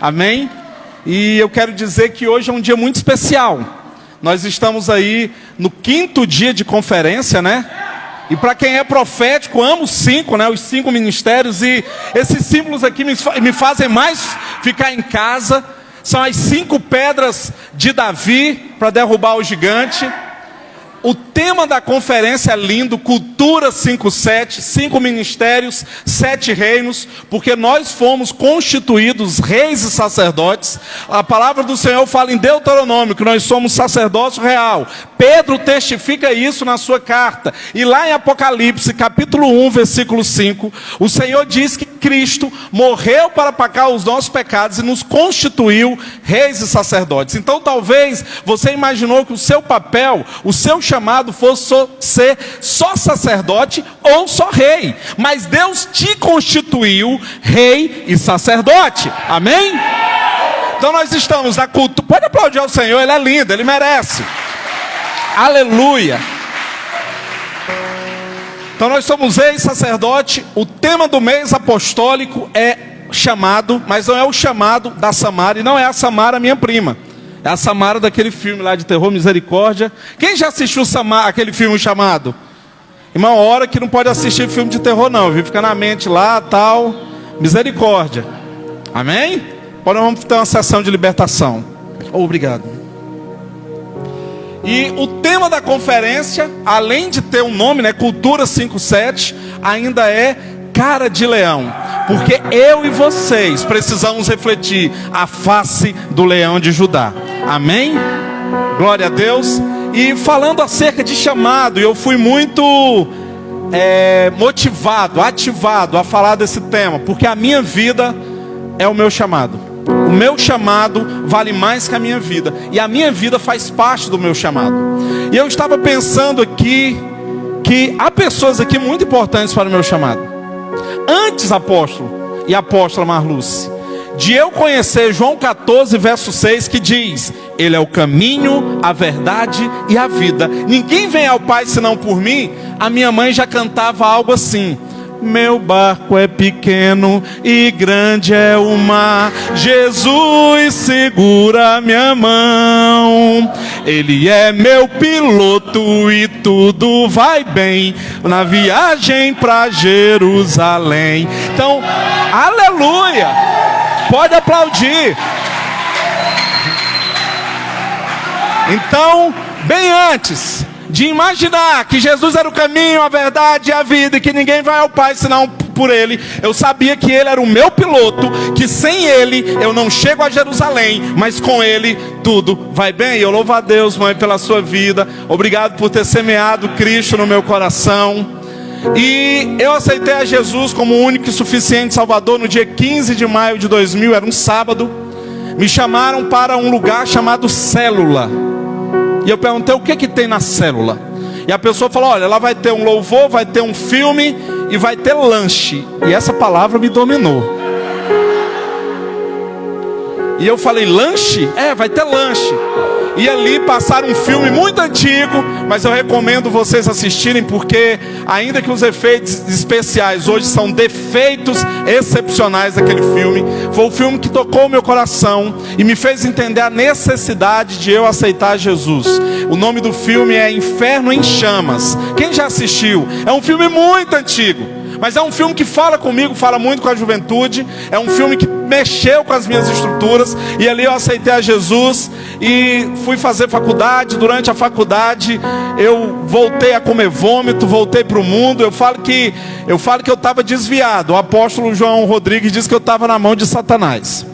Amém? E eu quero dizer que hoje é um dia muito especial. Nós estamos aí no 5º dia de conferência, né? E para quem é profético, amo os 5, né? Os 5 ministérios. E esses símbolos aqui me fazem mais ficar em casa. São as 5 pedras de Davi para derrubar o gigante. O tema da conferência é lindo, Cultura 5.7, 5 ministérios, 7 reinos, porque nós fomos constituídos reis e sacerdotes. A palavra do Senhor fala em Deuteronômio que nós somos sacerdócio real. Pedro testifica isso na sua carta. E lá em Apocalipse, capítulo 1, versículo 5, o Senhor diz que Cristo morreu para pagar os nossos pecados e nos constituiu reis e sacerdotes. Então talvez você imaginou que o seu papel, o seu chamado fosse ser só sacerdote ou só rei. Mas Deus te constituiu rei e sacerdote. Amém? Então nós estamos na cultura. Pode aplaudir ao Senhor, Ele é lindo, Ele merece. Aleluia. Então nós somos rei e sacerdote. O tema do mês apostólico é chamado, mas não é o chamado da Samara, e não é a Samara minha prima. É a Samara daquele filme lá de terror, Misericórdia. Quem já assistiu aquele filme chamado? Irmão, hora que não pode assistir filme de terror não, viu? Fica na mente lá, tal. Misericórdia. Amém? Agora vamos ter uma sessão de libertação. Obrigado. E o tema da conferência, além de ter um nome, né, Cultura 5.7, ainda é Cara de Leão. Porque eu e vocês precisamos refletir a face do leão de Judá. Amém? Glória a Deus. E falando acerca de chamado, eu fui muito motivado, ativado a falar desse tema, porque a minha vida é o meu chamado. O meu chamado vale mais que a minha vida, e a minha vida faz parte do meu chamado. E eu estava pensando aqui que há pessoas aqui muito importantes para o meu chamado. Antes, apóstolo e apóstola Marluce, de eu conhecer João 14, verso 6, que diz: Ele é o caminho, a verdade e a vida. Ninguém vem ao Pai senão por mim. A minha mãe já cantava algo assim: meu barco é pequeno e grande é o mar, Jesus segura minha mão. Ele é meu piloto e tudo vai bem na viagem para Jerusalém. Então, aleluia! Pode aplaudir. Então, bem antes de imaginar que Jesus era o caminho, a verdade e a vida, e que ninguém vai ao Pai senão por Ele, eu sabia que Ele era o meu piloto, que sem Ele eu não chego a Jerusalém, mas com Ele tudo vai bem. Eu louvo a Deus, mãe, pela sua vida. Obrigado por ter semeado Cristo no meu coração. E eu aceitei a Jesus como o único e suficiente Salvador no dia 15 de maio de 2000, era um sábado. Me chamaram para um lugar chamado Célula. E eu perguntei o que tem na célula. E a pessoa falou: olha, lá vai ter um louvor, vai ter um filme e vai ter lanche. E essa palavra me dominou. E eu falei: lanche? Vai ter lanche. E ali passaram um filme muito antigo, mas eu recomendo vocês assistirem, porque ainda que os efeitos especiais hoje são defeitos excepcionais daquele filme, foi o filme que tocou o meu coração e me fez entender a necessidade de eu aceitar Jesus. O nome do filme é Inferno em Chamas. Quem já assistiu? É um filme muito antigo, mas é um filme que fala comigo, fala muito com a juventude. É um filme que mexeu com as minhas estruturas. E ali eu aceitei a Jesus e fui fazer faculdade. Durante a faculdade eu voltei a comer vômito, voltei para o mundo. Eu falo que eu estava desviado. O apóstolo João Rodrigues disse que eu estava na mão de Satanás.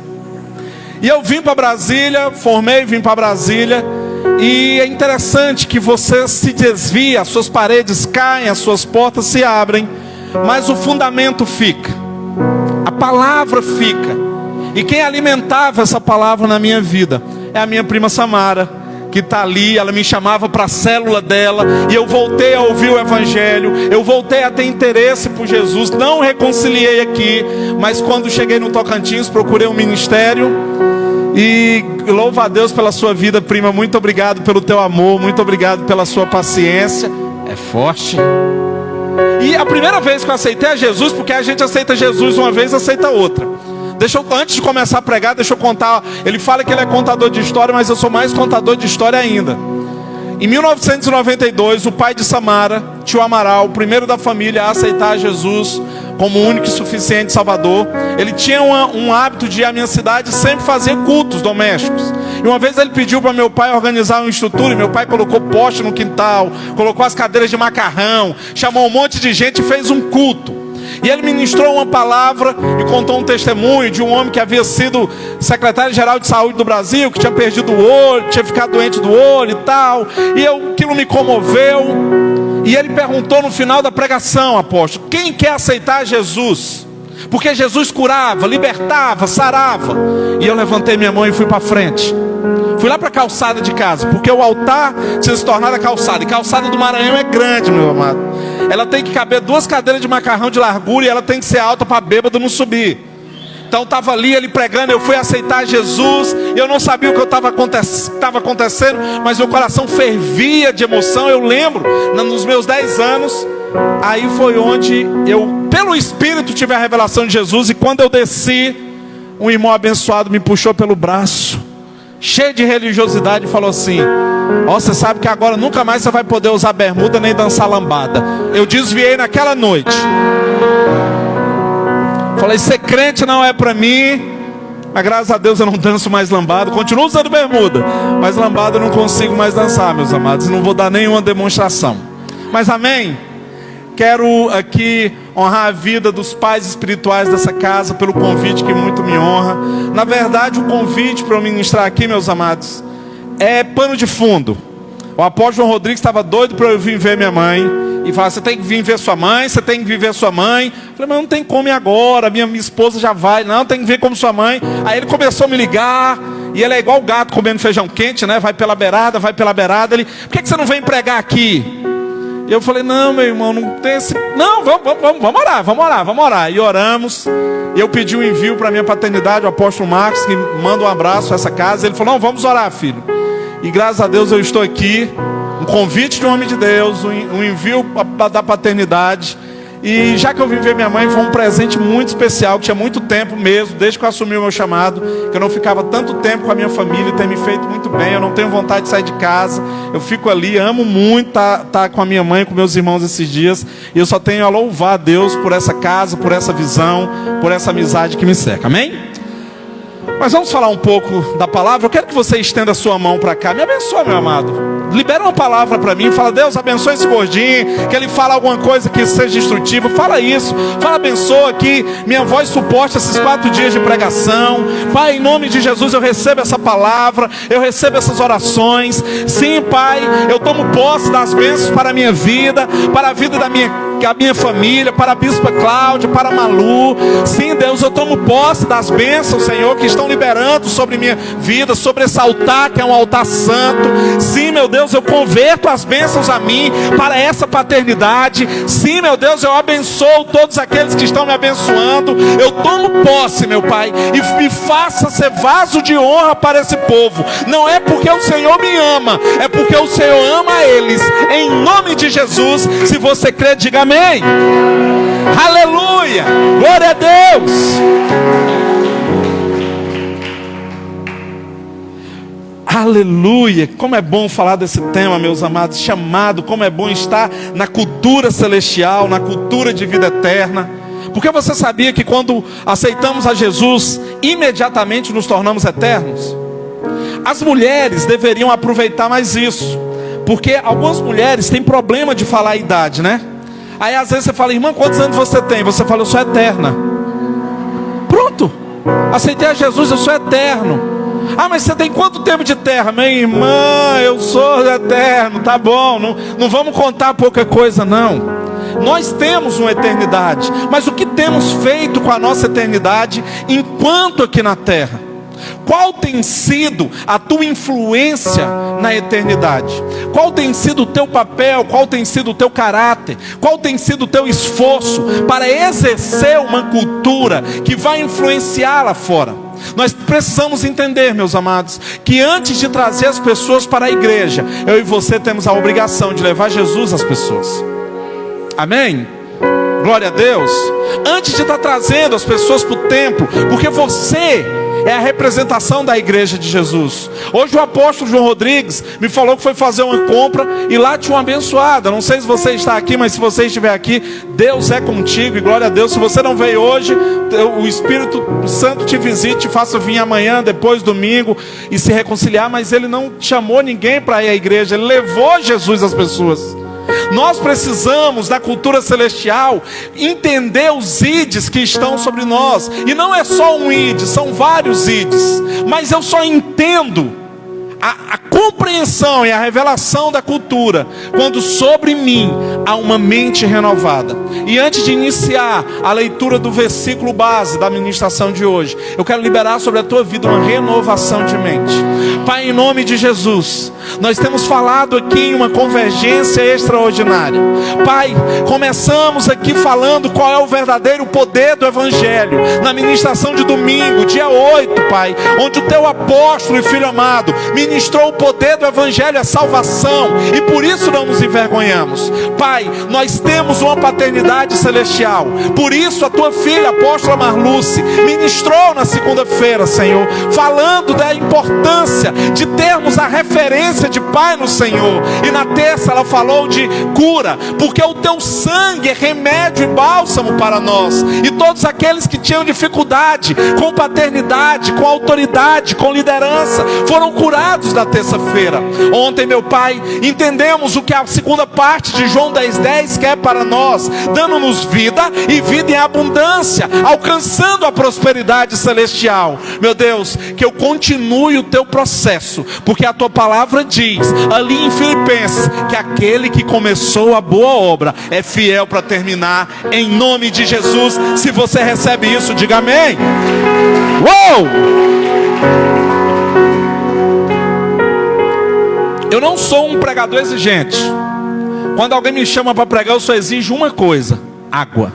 E eu vim para Brasília, formei, vim para Brasília. E é interessante que você se desvia, as suas paredes caem, as suas portas se abrem, mas o fundamento fica, a palavra fica. E quem alimentava essa palavra na minha vida é a minha prima Samara, que está ali. Ela me chamava para a célula dela, e eu voltei a ouvir o Evangelho, eu voltei a ter interesse por Jesus. Não reconciliei aqui, mas quando cheguei no Tocantins, procurei um ministério. E louvo a Deus pela sua vida, prima. Muito obrigado pelo teu amor, muito obrigado pela sua paciência. É forte. E a primeira vez que eu aceitei a Jesus, porque a gente aceita Jesus uma vez, aceita outra. Antes de começar a pregar, deixa eu contar. Ele fala que ele é contador de história, mas eu sou mais contador de história ainda. Em 1992, o pai de Samara, tio Amaral, o primeiro da família a aceitar Jesus como único e suficiente Salvador, ele tinha um hábito de ir à minha cidade sempre fazer cultos domésticos. E uma vez ele pediu para meu pai organizar uma estrutura, e meu pai colocou poste no quintal, colocou as cadeiras de macarrão, chamou um monte de gente e fez um culto. E ele ministrou uma palavra e contou um testemunho de um homem que havia sido secretário-geral de saúde do Brasil, que tinha perdido o olho, tinha ficado doente do olho e tal. E aquilo me comoveu. E ele perguntou no final da pregação, apóstolo, quem quer aceitar Jesus? Porque Jesus curava, libertava, sarava. E eu levantei minha mão e fui para frente. Fui lá para a calçada de casa, porque o altar tinha se tornado a calçada. E a calçada do Maranhão é grande, meu amado. Ela tem que caber 2 cadeiras de macarrão de largura, e ela tem que ser alta para bêbado não subir. Então estava ali ele pregando, eu fui aceitar Jesus. Eu não sabia o que estava acontecendo, mas meu coração fervia de emoção. Eu lembro, nos meus 10 anos, aí foi onde eu, pelo Espírito, tive a revelação de Jesus. E quando eu desci, um irmão abençoado me puxou pelo braço, cheio de religiosidade, e falou assim: ó, você sabe que agora nunca mais você vai poder usar bermuda nem dançar lambada. Eu desviei naquela noite. Falei, ser crente não é para mim. Mas graças a Deus eu não danço mais lambada. Continuo usando bermuda, mas lambada eu não consigo mais dançar, meus amados. Não vou dar nenhuma demonstração. Mas amém? Quero aqui honrar a vida dos pais espirituais dessa casa pelo convite que muito me honra. Na verdade, o convite para eu ministrar aqui, meus amados, é pano de fundo. O apóstolo João Rodrigues estava doido para eu vir ver minha mãe. E falava, você tem que vir ver sua mãe, você tem que vir ver sua mãe. Eu falei, mas não tem como ir agora, minha esposa já vai. Não, tem que ver como sua mãe. Aí ele começou a me ligar. E ele é igual o gato comendo feijão quente, né? Vai pela beirada, vai pela beirada. Ele, por que você não vem pregar aqui? E eu falei, não, meu irmão, não tem esse... Não, vamos orar. E oramos. E eu pedi um envio para minha paternidade, o apóstolo Marcos, que manda um abraço a essa casa. Ele falou, não, vamos orar, filho. E graças a Deus eu estou aqui. Um convite de um homem de Deus, um envio da paternidade. E já que eu vim ver minha mãe, foi um presente muito especial, que tinha muito tempo mesmo, desde que eu assumi o meu chamado, que eu não ficava tanto tempo com a minha família, tem me feito muito bem. Eu não tenho vontade de sair de casa, eu fico ali, amo muito estar com a minha mãe, com meus irmãos esses dias. E eu só tenho a louvar a Deus por essa casa, por essa visão, por essa amizade que me cerca, amém? Mas vamos falar um pouco da palavra. Eu quero que você estenda a sua mão para cá. Me abençoa, meu amado. Libera uma palavra para mim. Fala, Deus abençoe esse gordinho. Que ele fala alguma coisa que seja instrutiva. Fala isso. Fala, abençoa que minha voz suporte esses 4 dias de pregação. Pai, em nome de Jesus, eu recebo essa palavra. Eu recebo essas orações. Sim, Pai, eu tomo posse das bênçãos para a minha vida, para a vida da minha família, para a Bispa Cláudia, para a Malu. Sim, Deus, eu tomo posse das bênçãos, Senhor, que estão liberando sobre minha vida, sobre esse altar que é um altar santo. Sim, meu Deus, eu converto as bênçãos a mim, para essa paternidade. Sim, meu Deus, eu abençoo todos aqueles que estão me abençoando. Eu tomo posse, meu Pai, e me faça ser vaso de honra para esse povo. Não é porque o Senhor me ama, é porque o Senhor ama eles. Em nome de Jesus, se você crê, diga amém. Aleluia, glória a Deus. Aleluia, como é bom falar desse tema, meus amados. Chamado, como é bom estar na cultura celestial, na cultura de vida eterna. Porque você sabia que quando aceitamos a Jesus, imediatamente nos tornamos eternos? As mulheres deveriam aproveitar mais isso, porque algumas mulheres têm problema de falar a idade, né? Aí às vezes você fala, irmã, quantos anos você tem? Você fala, eu sou eterna. Pronto, aceitei a Jesus, eu sou eterno. Ah, mas você tem quanto tempo de terra? Minha irmã, eu sou eterno. Tá bom, não vamos contar pouca coisa não. Nós temos uma eternidade, mas o que temos feito com a nossa eternidade enquanto aqui na terra? Qual tem sido a tua influência na eternidade? Qual tem sido o teu papel? Qual tem sido o teu caráter? Qual tem sido o teu esforço para exercer uma cultura que vai influenciar lá fora? Nós precisamos entender, meus amados, que antes de trazer as pessoas para a igreja, eu e você temos a obrigação de levar Jesus às pessoas. Amém? Glória a Deus. Antes de estar trazendo as pessoas para o templo, porque você é a representação da igreja de Jesus. Hoje o apóstolo João Rodrigues me falou que foi fazer uma compra e lá tinha uma abençoada. Não sei se você está aqui, mas se você estiver aqui, Deus é contigo e glória a Deus. Se você não veio hoje, o Espírito Santo te visite, te faça vir amanhã, depois domingo e se reconciliar. Mas ele não chamou ninguém para ir à igreja, ele levou Jesus às pessoas. Nós precisamos da cultura celestial entender os ides que estão sobre nós. E não é só um ide, são vários ides. Mas eu só entendo a compreensão e a revelação da cultura quando sobre mim há uma mente renovada. E antes de iniciar a leitura do versículo base da ministração de hoje, eu quero liberar sobre a tua vida uma renovação de mente. Pai, em nome de Jesus, nós temos falado aqui em uma convergência extraordinária. Pai, começamos aqui falando qual é o verdadeiro poder do Evangelho. Na ministração de domingo, dia 8, Pai, onde o teu apóstolo e filho amado ministrou o poder do Evangelho, a salvação, e por isso não nos envergonhamos. Pai, nós temos uma paternidade celestial. Por isso a tua filha, a apóstola Marluce, ministrou na segunda-feira, Senhor, falando da importância de termos a referência de Pai no Senhor. E na terça ela falou de cura, porque o teu sangue é remédio e bálsamo para nós. E todos aqueles que tinham dificuldade com paternidade, com autoridade, com liderança, foram curados da terça-feira. Ontem, meu Pai, entendemos o que a segunda parte de João 10:10 quer para nós, dando-nos vida e vida em abundância, alcançando a prosperidade celestial. Meu Deus, que eu continue o teu processo, porque a tua palavra diz ali em Filipenses que aquele que começou a boa obra é fiel para terminar, em nome de Jesus. Se você recebe isso, diga amém. Uou! Eu não sou um pregador exigente. Quando alguém me chama para pregar, eu só exijo uma coisa: água.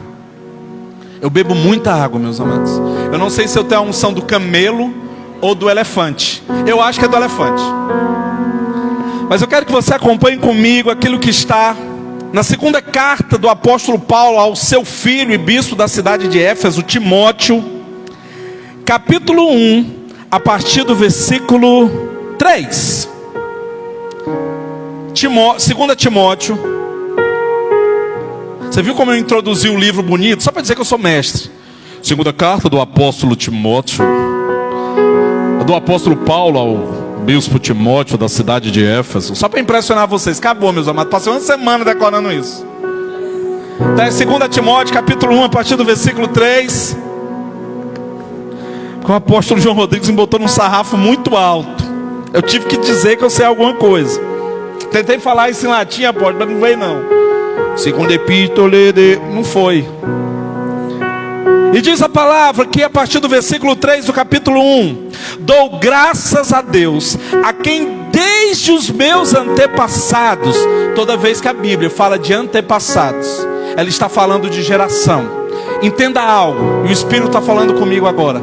Eu bebo muita água, meus amados. Eu não sei se eu tenho a unção do camelo ou do elefante. Eu acho que é do elefante. Mas eu quero que você acompanhe comigo aquilo que está na segunda carta do apóstolo Paulo ao seu filho e bispo da cidade de Éfeso, Timóteo, capítulo 1, a partir do versículo 3. 2 Timóteo. Você viu como eu introduzi o livro bonito? Só para dizer que eu sou mestre. Segunda carta do apóstolo Timóteo, do apóstolo Paulo ao bispo Timóteo da cidade de Éfeso. Só para impressionar vocês. Acabou, meus amados. Passei uma semana decorando isso. Então é 2 Timóteo capítulo 1, a partir do versículo 3. Porque o apóstolo João Rodrigues me botou num sarrafo muito alto. Eu tive que dizer que eu sei alguma coisa. Tentei falar isso em latim, apóstolo, mas não veio não. Segunda epístola de... não foi. E diz a palavra que a partir do versículo 3 do capítulo 1: dou graças a Deus, a quem desde os meus antepassados. Toda vez que a Bíblia fala de antepassados, ela está falando de geração. Entenda algo, e o Espírito está falando comigo agora.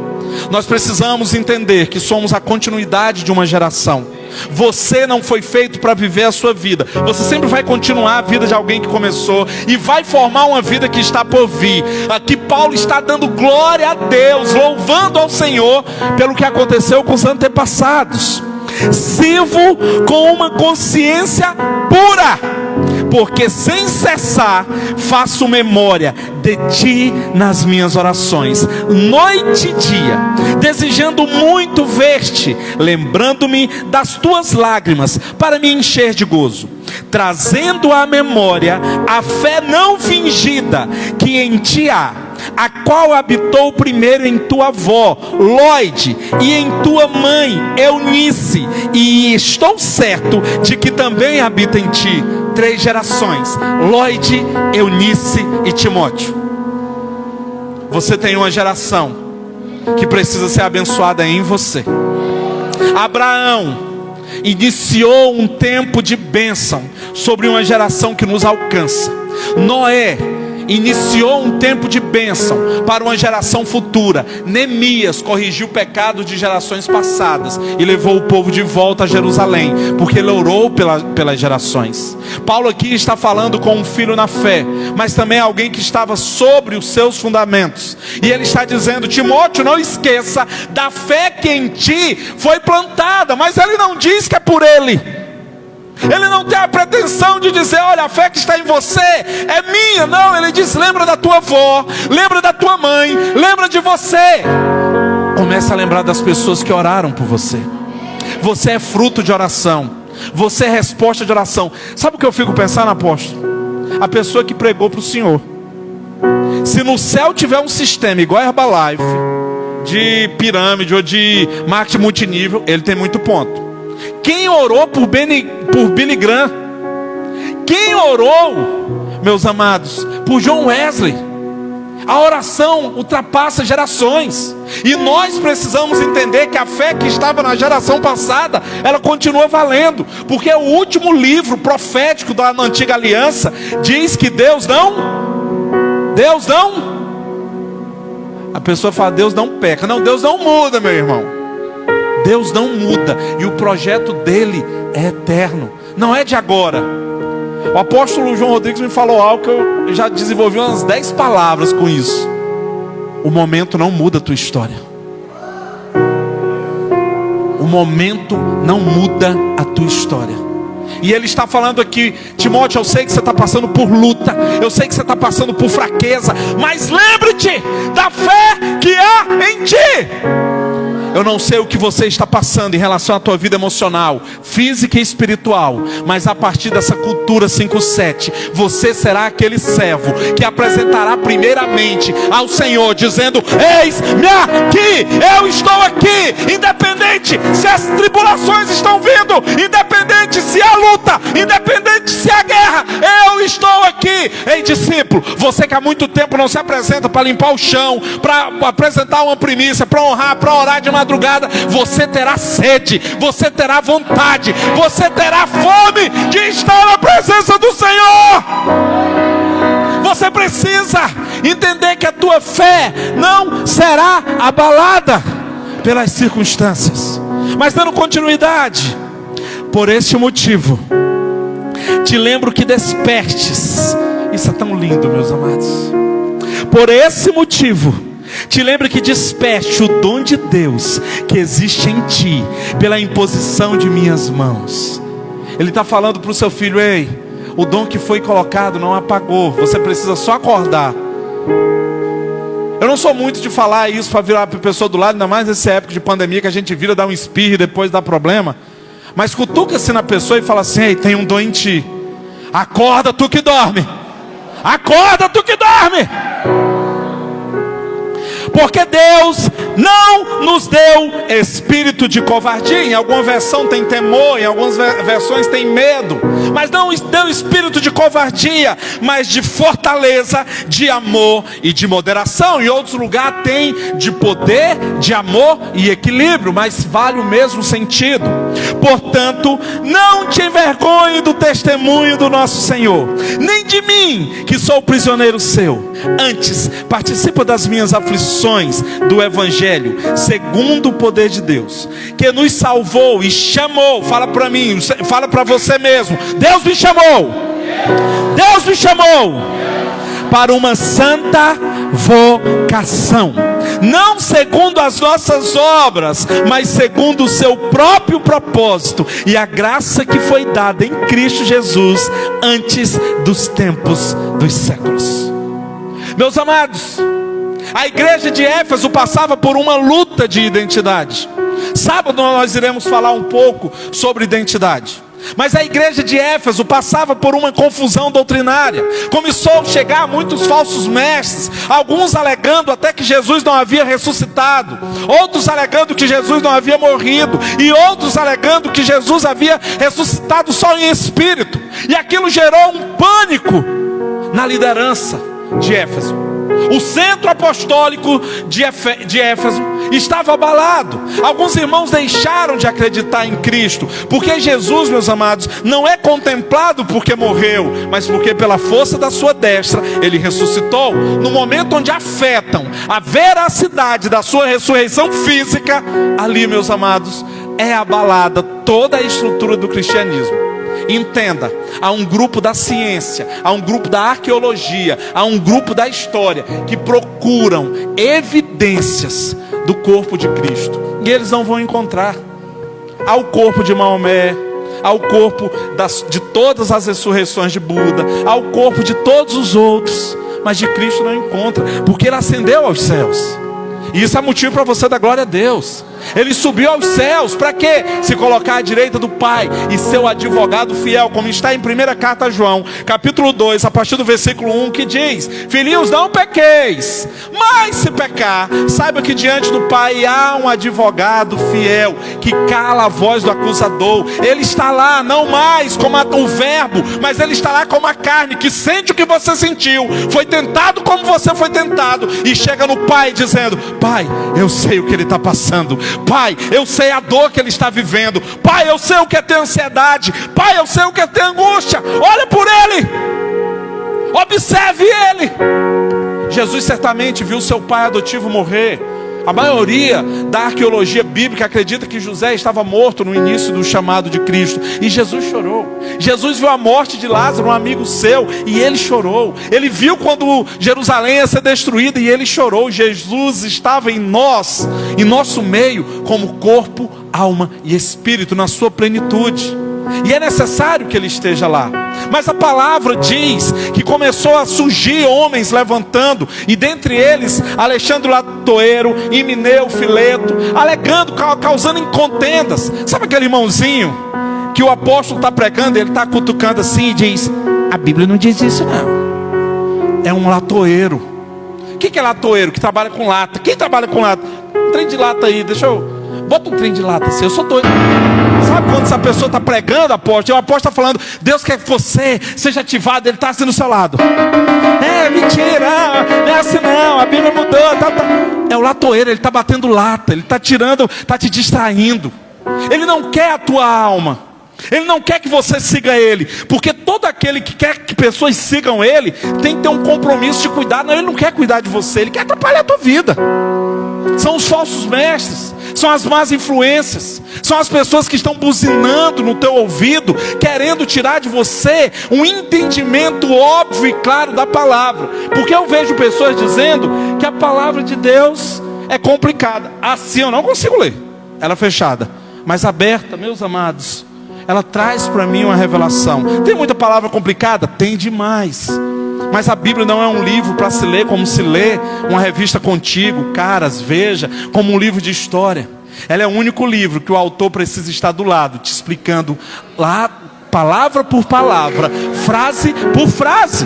Nós precisamos entender que somos a continuidade de uma geração. Você não foi feito para viver a sua vida. Você sempre vai continuar a vida de alguém que começou e vai formar uma vida que está por vir. Aqui Paulo está dando glória a Deus, louvando ao Senhor pelo que aconteceu com os antepassados. Sirvo com uma consciência pura, porque sem cessar faço memória de ti nas minhas orações, noite e dia, desejando muito ver-te, lembrando-me das tuas lágrimas, para me encher de gozo, trazendo à memória a fé não fingida que em ti há, a qual habitou primeiro em tua avó Lóide e em tua mãe Eunice, e estou certo de que também habita em ti. 3 gerações: Lóide, Eunice e Timóteo. Você tem uma geração que precisa ser abençoada em você. Abraão iniciou um tempo de bênção sobre uma geração que nos alcança. Noé iniciou um tempo de bênção para uma geração futura. Neemias corrigiu o pecado de gerações passadas e levou o povo de volta a Jerusalém, porque ele orou pelas gerações. Paulo aqui está falando com um filho na fé, mas também alguém que estava sobre os seus fundamentos. E ele está dizendo: Timóteo, não esqueça da fé que em ti foi plantada. Mas ele não diz que é por ele. Ele não tem a pretensão de dizer: olha, a fé que está em você é minha. Não, ele diz: lembra da tua avó, lembra da tua mãe, lembra de você. Começa a lembrar das pessoas que oraram por você. Você é fruto de oração, você é resposta de oração. Sabe o que eu fico pensando, apóstolo? A pessoa que pregou para o Senhor. Se no céu tiver um sistema igual a Herbalife, de pirâmide ou de marketing multinível, ele tem muito ponto. Quem orou por Billy Graham? Quem orou, meus amados, por John Wesley? A oração ultrapassa gerações. E nós precisamos entender que a fé que estava na geração passada, ela continua valendo. Porque o último livro profético da antiga aliança diz que Deus não... A pessoa fala: Deus não peca. Não, Deus não muda, meu irmão. Deus não muda. E o projeto dele é eterno, não é de agora. O apóstolo João Rodrigues me falou algo que eu já desenvolvi umas 10 palavras com isso. O momento não muda a tua história. O momento não muda a tua história. E ele está falando aqui: Timóteo, eu sei que você está passando por luta, eu sei que você está passando por fraqueza, mas lembre-te da fé que há em ti. Eu não sei o que você está passando em relação à tua vida emocional, física e espiritual, mas a partir dessa cultura 5:7, você será aquele servo que apresentará primeiramente ao Senhor, dizendo: eis-me aqui, eu estou aqui. Independente se as tribulações estão vindo, independente se há luta, independente se há guerra, eu estou aqui. Ei, discípulo, você que há muito tempo não se apresenta para limpar o chão, para apresentar uma primícia, para honrar, para orar de madrugada, você terá sede, você terá vontade, você terá fome de estar na presença do Senhor. Você precisa entender que a tua fé não será abalada pelas circunstâncias. Mas dando continuidade, por este motivo, te lembro que despertes. Isso é tão lindo, meus amados. Por esse motivo, te lembro que desperte o dom de Deus que existe em ti, pela imposição de minhas mãos. Ele está falando para o seu filho: ei, o dom que foi colocado não apagou, você precisa só acordar. Eu não sou muito de falar isso para virar para a pessoa do lado, ainda mais nessa época de pandemia que a gente vira, dá um espirro e depois dá problema. Mas cutuca-se na pessoa e fala assim: ei, tem um dom em ti. Acorda, tu que dorme. Acorda, tu que dorme. Porque Deus não nos deu espírito de covardia. Em alguma versão tem temor, em algumas versões tem medo. Mas não deu espírito de covardia, mas de fortaleza, de amor e de moderação. Em outros lugares tem de poder, de amor e equilíbrio, mas vale o mesmo sentido. Portanto, não te envergonhe do testemunho do nosso Senhor, nem de mim, que sou prisioneiro seu. Antes, participa das minhas aflições do Evangelho, segundo o poder de Deus, que nos salvou e chamou. Fala para mim, fala para você mesmo: Deus me chamou. Deus me chamou para uma santa vocação, não segundo as nossas obras, mas segundo o seu próprio propósito e a graça que foi dada em Cristo Jesus antes dos tempos dos séculos. Meus amados, a igreja de Éfeso passava por uma luta de identidade. Sábado nós iremos falar um pouco sobre identidade. Mas a igreja de Éfeso passava por uma confusão doutrinária. Começou a chegar muitos falsos mestres, alguns alegando até que Jesus não havia ressuscitado, outros alegando que Jesus não havia morrido, e outros alegando que Jesus havia ressuscitado só em espírito. E aquilo gerou um pânico na liderança de Éfeso. O centro apostólico de Éfeso estava abalado. Alguns irmãos deixaram de acreditar em Cristo, porque Jesus, meus amados, não é contemplado porque morreu, mas porque pela força da sua destra ele ressuscitou. No momento onde afetam a veracidade da sua ressurreição física, ali, meus amados, é abalada toda a estrutura do cristianismo. Entenda, há um grupo da ciência, há um grupo da arqueologia, há um grupo da história que procuram evidências do corpo de Cristo, e eles não vão encontrar. Há o corpo de Maomé, há o corpo de todas as ressurreições de Buda, há o corpo de todos os outros, mas de Cristo não encontra, porque ele ascendeu aos céus. E isso é motivo para você dar glória a Deus. Ele subiu aos céus, para quê? Se colocar à direita do Pai e ser o advogado fiel, como está em 1ª carta a João, capítulo 2, a partir do versículo 1, que diz: filhinhos, não pequeis, mas se pecar, saiba que diante do Pai há um advogado fiel, que cala a voz do acusador. Ele está lá, não mais como o verbo, mas ele está lá como a carne, que sente o que você sentiu, foi tentado como você foi tentado, e chega no Pai dizendo: Pai, eu sei o que ele está passando. Pai, eu sei a dor que ele está vivendo. Pai, eu sei o que é ter ansiedade. Pai, eu sei o que é ter angústia. Olha por ele, observe ele. Jesus certamente viu seu pai adotivo morrer. A maioria da arqueologia bíblica acredita que José estava morto no início do chamado de Cristo, e Jesus chorou. Jesus viu a morte de Lázaro, um amigo seu, e ele chorou. Ele viu quando Jerusalém ia ser destruída, e ele chorou. Jesus estava em nós, em nosso meio, como corpo, alma e espírito, na sua plenitude. E é necessário que ele esteja lá. Mas a palavra diz que começou a surgir homens levantando, e dentre eles Alexandre Latoeiro, Himeneu, Fileto, alegando, causando contendas. Sabe aquele irmãozinho que o apóstolo está pregando, ele está cutucando assim e diz: a Bíblia não diz isso não. É um latoeiro. O que é latoeiro? Que trabalha com lata. Quem trabalha com lata? Um trem de lata aí, bota um trem de lata assim, eu sou doido. Sabe quando essa pessoa está pregando, apóstolo, e o apóstolo está falando: Deus quer que você seja ativado, ele está assim do seu lado. É mentira, não é assim não, a Bíblia mudou, tá. É o latoeiro, ele está batendo lata, ele está tirando, está te distraindo. Ele não quer a tua alma, ele não quer que você siga ele, porque todo aquele que quer que pessoas sigam ele tem que ter um compromisso de cuidar. Não, ele não quer cuidar de você, ele quer atrapalhar a tua vida. São os falsos mestres, são as más influências, são as pessoas que estão buzinando no teu ouvido, querendo tirar de você um entendimento óbvio e claro da palavra. Porque eu vejo pessoas dizendo que a palavra de Deus é complicada. Assim eu não consigo ler, ela é fechada, mas aberta, meus amados, ela traz para mim uma revelação. Tem muita palavra complicada? Tem demais. Mas a Bíblia não é um livro para se ler como se lê uma revista Contigo, Caras, Veja, como um livro de história. Ela é o único livro que o autor precisa estar do lado, te explicando lá, palavra por palavra, frase por frase.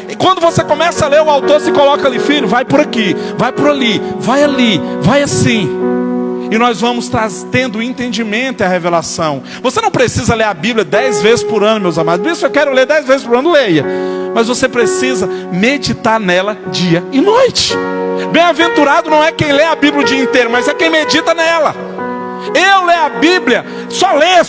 E quando você começa a ler, o autor se coloca ali: filho, vai por aqui, vai por ali, vai assim. E nós vamos tendo entendimento e a revelação. Você não precisa ler a Bíblia 10 vezes por ano, meus amados. Por isso eu quero ler 10 vezes por ano, leia. Mas você precisa meditar nela dia e noite. Bem-aventurado não é quem lê a Bíblia o dia inteiro, mas é quem medita nela. Eu leio a Bíblia, só ler,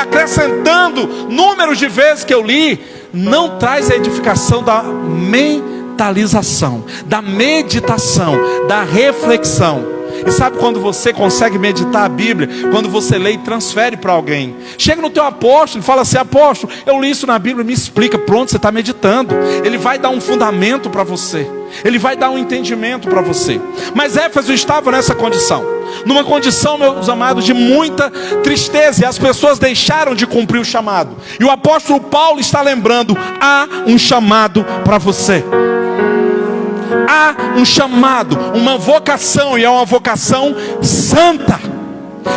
acrescentando números de vezes que eu li, não traz a edificação da mentalização, da meditação, da reflexão. E sabe quando você consegue meditar a Bíblia? Quando você lê e transfere para alguém. Chega no teu apóstolo e fala assim: apóstolo, eu li isso na Bíblia, me explica. Pronto, você está meditando. Ele vai dar um fundamento para você, ele vai dar um entendimento para você. Mas Éfeso estava nessa condição, numa condição, meus amados, de muita tristeza, e as pessoas deixaram de cumprir o chamado. E o apóstolo Paulo está lembrando: há um chamado para você. Há um chamado, uma vocação, e é uma vocação santa.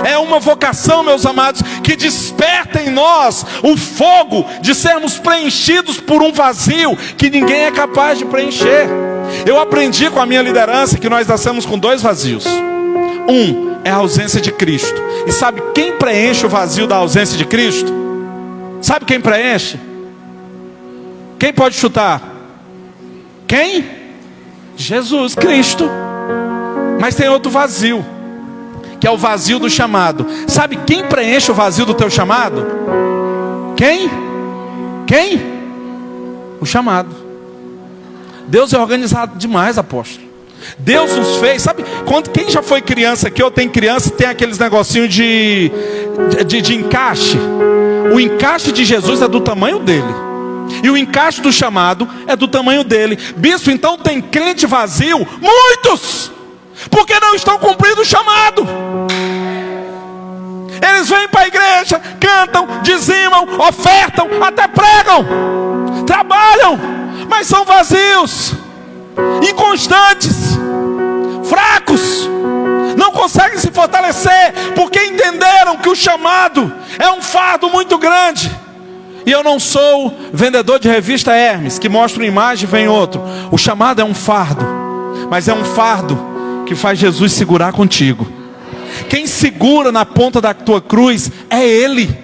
É uma vocação, meus amados, que desperta em nós o fogo de sermos preenchidos por um vazio que ninguém é capaz de preencher. Eu aprendi com a minha liderança que nós nascemos com 2 vazios. Um é a ausência de Cristo. E sabe quem preenche o vazio da ausência de Cristo? Sabe quem preenche? Quem pode chutar? Quem? Jesus Cristo. Mas tem outro vazio, que é o vazio do chamado. Sabe quem preenche o vazio do teu chamado? Quem? Quem? O chamado. Deus é organizado demais, apóstolo. Deus nos fez, sabe, quem já foi criança aqui, ou tem criança, tem aqueles negocinhos de encaixe. O encaixe de Jesus é do tamanho dele, e o encaixe do chamado é do tamanho dele. Bispo, então tem crente vazio? Muitos! Porque não estão cumprindo o chamado. Eles vêm para a igreja, cantam, dizimam, ofertam, até pregam, trabalham, mas são vazios, inconstantes, fracos, não conseguem se fortalecer, porque entenderam que o chamado é um fardo muito grande. E eu não sou vendedor de revista Hermes, que mostra uma imagem e vem outro. O chamado é um fardo, mas é um fardo que faz Jesus segurar contigo. Quem segura na ponta da tua cruz é Ele,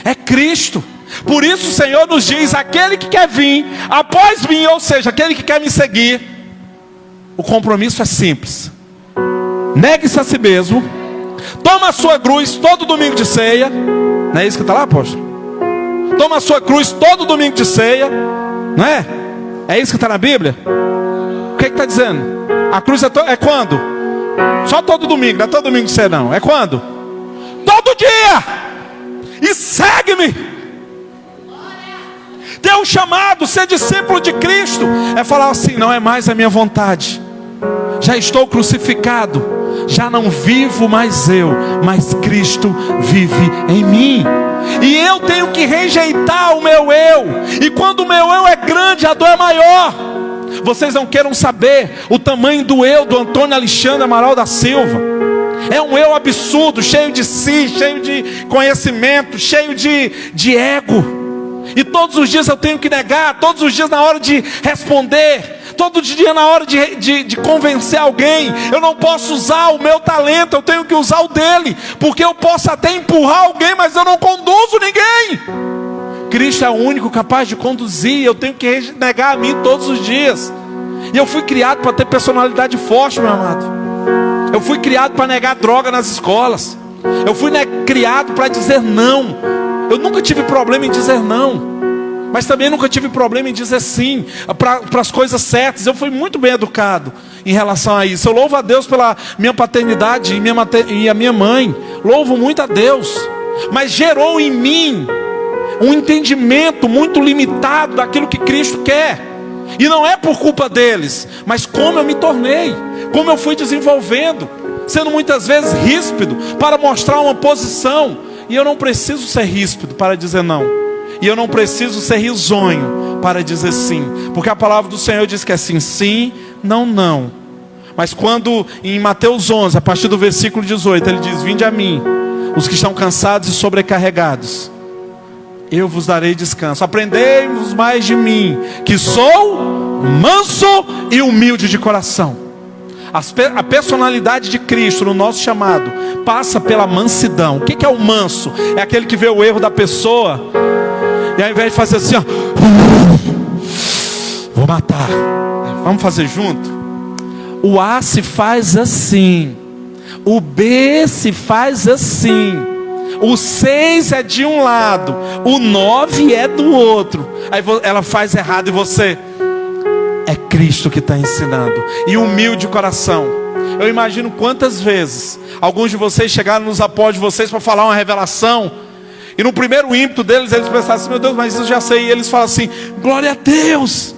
é Cristo. Por isso o Senhor nos diz: aquele que quer vir após mim, ou seja, aquele que quer me seguir, o compromisso é simples: negue-se a si mesmo, toma a sua cruz todo domingo de ceia. Não é isso que está lá, apóstolo? Toma a sua cruz todo domingo de ceia, não é? É isso que está na Bíblia? O que está dizendo? A cruz é quando? Só todo domingo, não é todo domingo de ceia não. É quando? Todo dia! E segue-me. Ter um chamado, ser discípulo de Cristo, é falar assim: não é mais a minha vontade, já estou crucificado, já não vivo mais eu, mas Cristo vive em mim. E eu tenho que rejeitar o meu eu. E quando o meu eu é grande, a dor é maior. Vocês não queiram saber o tamanho do eu do Antônio Alexandre Amaral da Silva. É um eu absurdo, cheio de si, cheio de conhecimento, cheio de ego. E todos os dias eu tenho que negar, todos os dias na hora de responder, todo dia na hora de convencer alguém. Eu não posso usar o meu talento, eu tenho que usar o dele. Porque eu posso até empurrar alguém, mas eu não conduzo ninguém. Cristo é o único capaz de conduzir. Eu tenho que negar a mim todos os dias. E eu fui criado para ter personalidade forte, meu amado. Eu fui criado para negar droga nas escolas. Eu fui criado para dizer não. Eu nunca tive problema em dizer não, mas também nunca tive problema em dizer sim para as coisas certas. Eu fui muito bem educado em relação a isso. Eu louvo a Deus pela minha paternidade e a minha mãe. Louvo muito a Deus. Mas gerou em mim um entendimento muito limitado daquilo que Cristo quer. E não é por culpa deles, mas como eu me tornei, como eu fui desenvolvendo, sendo muitas vezes ríspido para mostrar uma posição. E eu não preciso ser ríspido para dizer não. E eu não preciso ser risonho para dizer sim. Porque a palavra do Senhor diz que é sim, sim, não, não. Mas quando em Mateus 11, a partir do versículo 18, ele diz: vinde a mim, os que estão cansados e sobrecarregados, eu vos darei descanso. Aprendei-vos mais de mim, que sou manso e humilde de coração. A personalidade de Cristo no nosso chamado passa pela mansidão. O que é o manso? É aquele que vê o erro da pessoa e ao invés de fazer assim, ó, vou matar, vamos fazer junto. O A se faz assim, o B se faz assim, o 6 é de um lado, o 9 é do outro. Aí ela faz errado e você... É Cristo que está ensinando. E humilde coração. Eu imagino quantas vezes alguns de vocês chegaram nos apóstolos de vocês para falar uma revelação, e no primeiro ímpeto deles, eles pensaram assim: meu Deus, mas isso eu já sei. E eles falam assim: glória a Deus.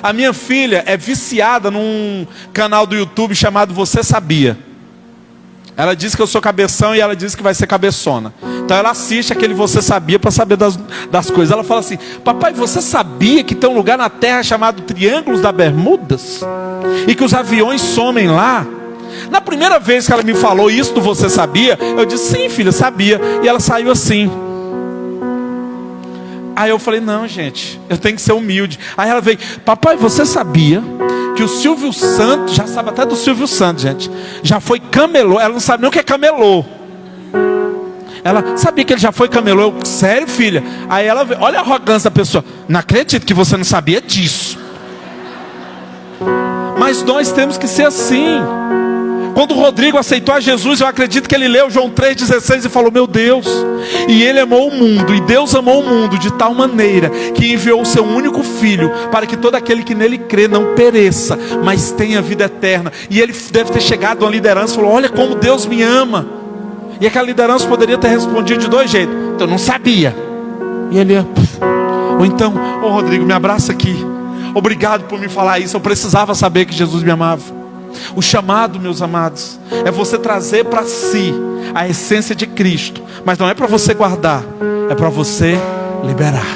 A minha filha é viciada num canal do YouTube chamado Você Sabia. Ela diz que eu sou cabeção e ela diz que vai ser cabeçona. Então ela assiste aquele Você Sabia para saber das coisas. Ela fala assim: papai, você sabia que tem um lugar na terra chamado Triângulos das Bermudas? E que os aviões somem lá? Na primeira vez que ela me falou isso do Você Sabia, eu disse: sim, filha, sabia. E ela saiu assim. Aí eu falei: não, gente, eu tenho que ser humilde. Aí ela veio: papai, você sabia que o Silvio Santos, já sabe até do Silvio Santos, gente, já foi camelô? Ela não sabe nem o que é camelô. Ela sabia que ele já foi camelô. Eu: sério, filha? Aí ela veio, olha a arrogância da pessoa: não acredito que você não sabia disso. Mas nós temos que ser assim. Quando o Rodrigo aceitou a Jesus, eu acredito que ele leu João 3,16 e falou: meu Deus, e ele amou o mundo, e Deus amou o mundo de tal maneira que enviou o seu único filho, para que todo aquele que nele crê não pereça, mas tenha vida eterna. E ele deve ter chegado a uma liderança e falou: olha como Deus me ama. E aquela liderança poderia ter respondido de dois jeitos: então não sabia. E ele ia, ou então: ô Rodrigo, me abraça aqui, obrigado por me falar isso, eu precisava saber que Jesus me amava. O chamado, meus amados, é você trazer para si a essência de Cristo. Mas não é para você guardar, é para você liberar.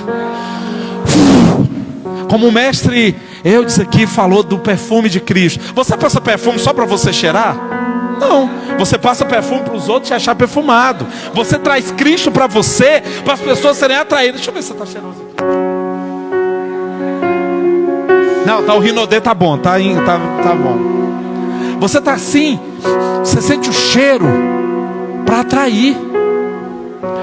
Como o mestre Eudes aqui falou do perfume de Cristo. Você passa perfume só para você cheirar? Não, você passa perfume para os outros te achar perfumado. Você traz Cristo para você, para as pessoas serem atraídas. Deixa eu ver se você está cheiroso aqui. Não, tá, o Rinodê tá bom, tá bom. Você está assim, você sente o cheiro para atrair.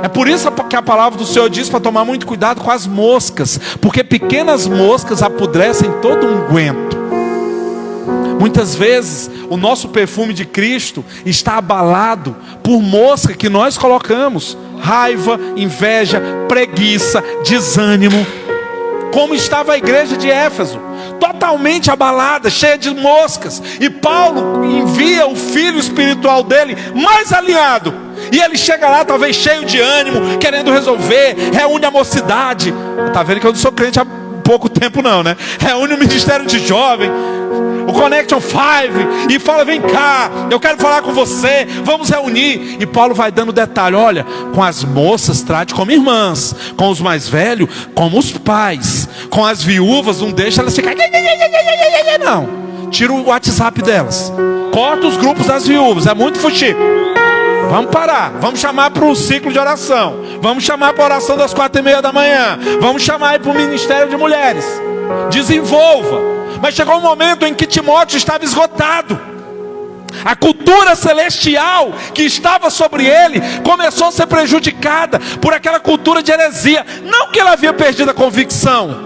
É por isso que a palavra do Senhor diz para tomar muito cuidado com as moscas, porque pequenas moscas apodrecem todo um unguento. Muitas vezes o nosso perfume de Cristo está abalado por mosca que nós colocamos: raiva, inveja, preguiça, desânimo. Como estava a igreja de Éfeso, totalmente abalada, cheia de moscas. E Paulo envia o filho espiritual dele mais alinhado. E ele chega lá, talvez cheio de ânimo, querendo resolver, reúne a mocidade. Está vendo que eu não sou crente há pouco tempo não, né? Reúne o ministério de jovem, o Connection 5, e fala: vem cá, eu quero falar com você, vamos reunir. E Paulo vai dando detalhe: olha, com as moças trate como irmãs, com os mais velhos como os pais, com as viúvas não deixa elas ficarem, não, tira o WhatsApp delas, corta os grupos das viúvas, é muito fuxico. Vamos parar, vamos chamar para o ciclo de oração, vamos chamar para a oração das 4:30 da manhã, vamos chamar aí para o ministério de mulheres. Desenvolva. Mas chegou um momento em que Timóteo estava esgotado. A cultura celestial que estava sobre ele começou a ser prejudicada por aquela cultura de heresia. Não que ele havia perdido a convicção,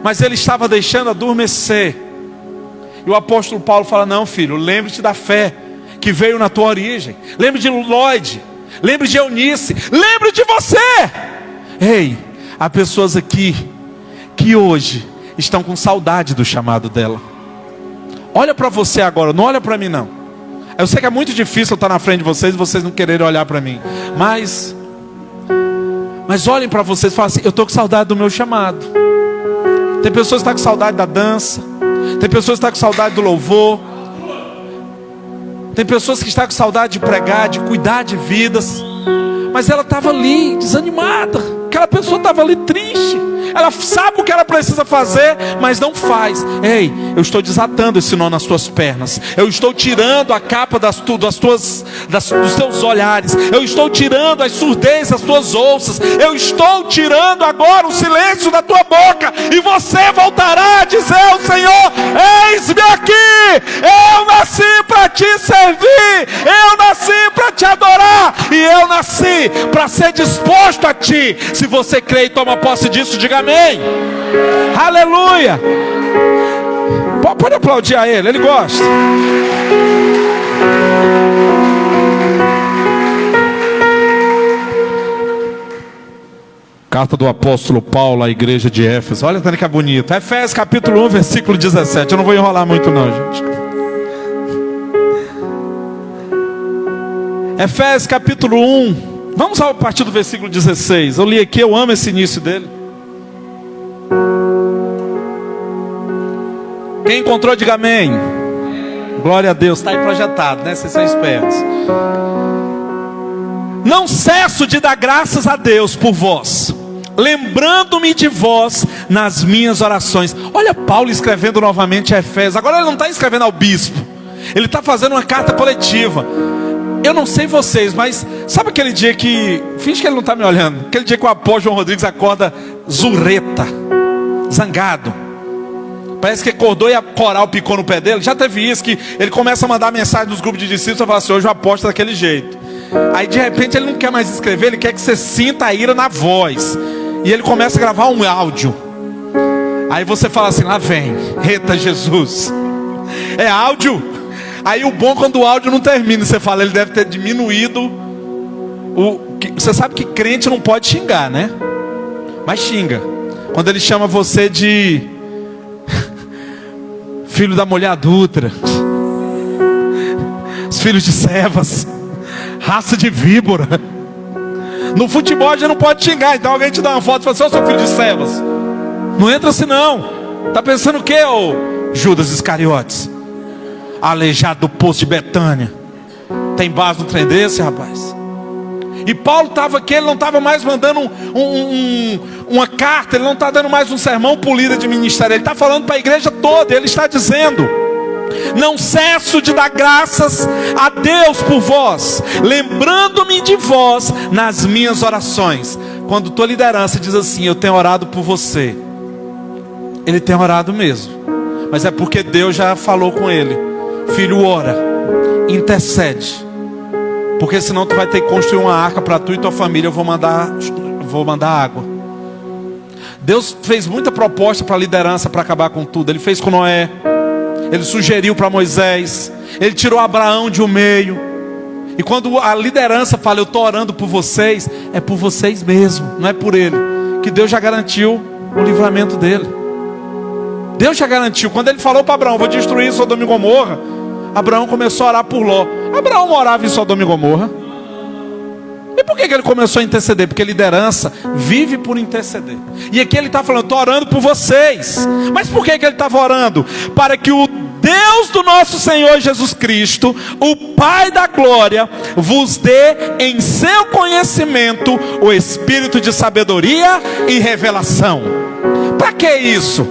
mas ele estava deixando adormecer. E o apóstolo Paulo fala: não, filho, lembre-te da fé que veio na tua origem. Lembre de Lloyd, lembre de Eunice, lembre de você. Ei, há pessoas aqui que hoje estão com saudade do chamado dela. Olha para você agora, não olha para mim não. Eu sei que é muito difícil eu estar na frente de vocês e vocês não quererem olhar para mim. Mas olhem para vocês e falem assim: eu estou com saudade do meu chamado. Tem pessoas que estão com saudade da dança. Tem pessoas que estão com saudade do louvor. Tem pessoas que estão com saudade de pregar, de cuidar de vidas. Mas ela estava ali, desanimada. Aquela pessoa estava ali triste. Ela sabe o que ela precisa fazer, mas não faz. Ei, eu estou desatando esse nó nas tuas pernas. Eu estou tirando a capa dos teus olhares. Eu estou tirando as surdez das tuas ouças. Eu estou tirando agora o silêncio da tua boca. E você voltará a dizer ao Senhor: eis-me aqui. Eu nasci para te servir. Eu nasci para te adorar. E eu nasci para ser disposto a ti. Se você crê e toma posse disso, diga amém. Aleluia. Pode aplaudir a ele gosta. Carta do apóstolo Paulo à igreja de Éfeso. Olha que bonito. Efésios capítulo 1, versículo 17. Eu não vou enrolar muito não, gente. Efésios capítulo 1. Vamos a partir do versículo 16. Eu li aqui, eu amo esse início dele. Quem encontrou, diga amém. Glória a Deus, está aí projetado, né? Vocês são espertos. Não cesso de dar graças a Deus por vós, lembrando-me de vós nas minhas orações. Olha Paulo escrevendo novamente a Efésios. Agora ele não está escrevendo ao bispo, ele está fazendo uma carta coletiva. Eu não sei vocês, mas sabe aquele dia que, finge que ele não está me olhando, aquele dia que o apóstolo João Rodrigues acorda zureta, zangado, parece que acordou e a coral picou no pé dele. Já teve isso, que ele começa a mandar mensagem dos grupos de discípulos e fala assim: hoje o apóstolo é daquele jeito. Aí de repente ele não quer mais escrever, ele quer que você sinta a ira na voz. E ele começa a gravar um áudio. Aí você fala assim: lá vem, eita Jesus. É áudio. Aí o bom quando o áudio não termina, você fala, ele deve ter diminuído. Você sabe que crente não pode xingar, né? Mas xinga. Quando ele chama você de filho da mulher adulta, os filhos de servas, raça de víbora. No futebol a gente não pode xingar. Então alguém te dá uma foto e fala assim, eu sou filho de servas. Não entra assim não. Tá pensando o quê, ô Judas Iscariotes? Aleijado do poço de Betânia. Tem base no trem desse, rapaz? E Paulo estava aqui, ele não estava mais mandando uma carta, ele não está dando mais um sermão polido de ministério. Ele está falando para a igreja toda, ele está dizendo: não cesso de dar graças a Deus por vós, lembrando-me de vós nas minhas orações. Quando tua liderança diz assim, eu tenho orado por você, ele tem orado mesmo, mas é porque Deus já falou com ele: filho, ora, intercede, porque senão tu vai ter que construir uma arca para tu e tua família. Eu vou mandar água. Deus fez muita proposta para a liderança para acabar com tudo. Ele fez com Noé, ele sugeriu para Moisés, ele tirou Abraão de um meio. E quando a liderança fala, eu estou orando por vocês, é por vocês mesmo, não é por ele. Que Deus já garantiu o livramento dele. Deus já garantiu. Quando ele falou para Abraão, vou destruir Sodoma e Gomorra, Abraão começou a orar por Ló. Abraão morava em Sodoma e Gomorra. E por que ele começou a interceder? Porque liderança vive por interceder. E aqui ele está falando, estou orando por vocês. Mas por que ele estava orando? Para que o Deus do nosso Senhor Jesus Cristo, o Pai da glória, vos dê em seu conhecimento o espírito de sabedoria e revelação. Para que isso?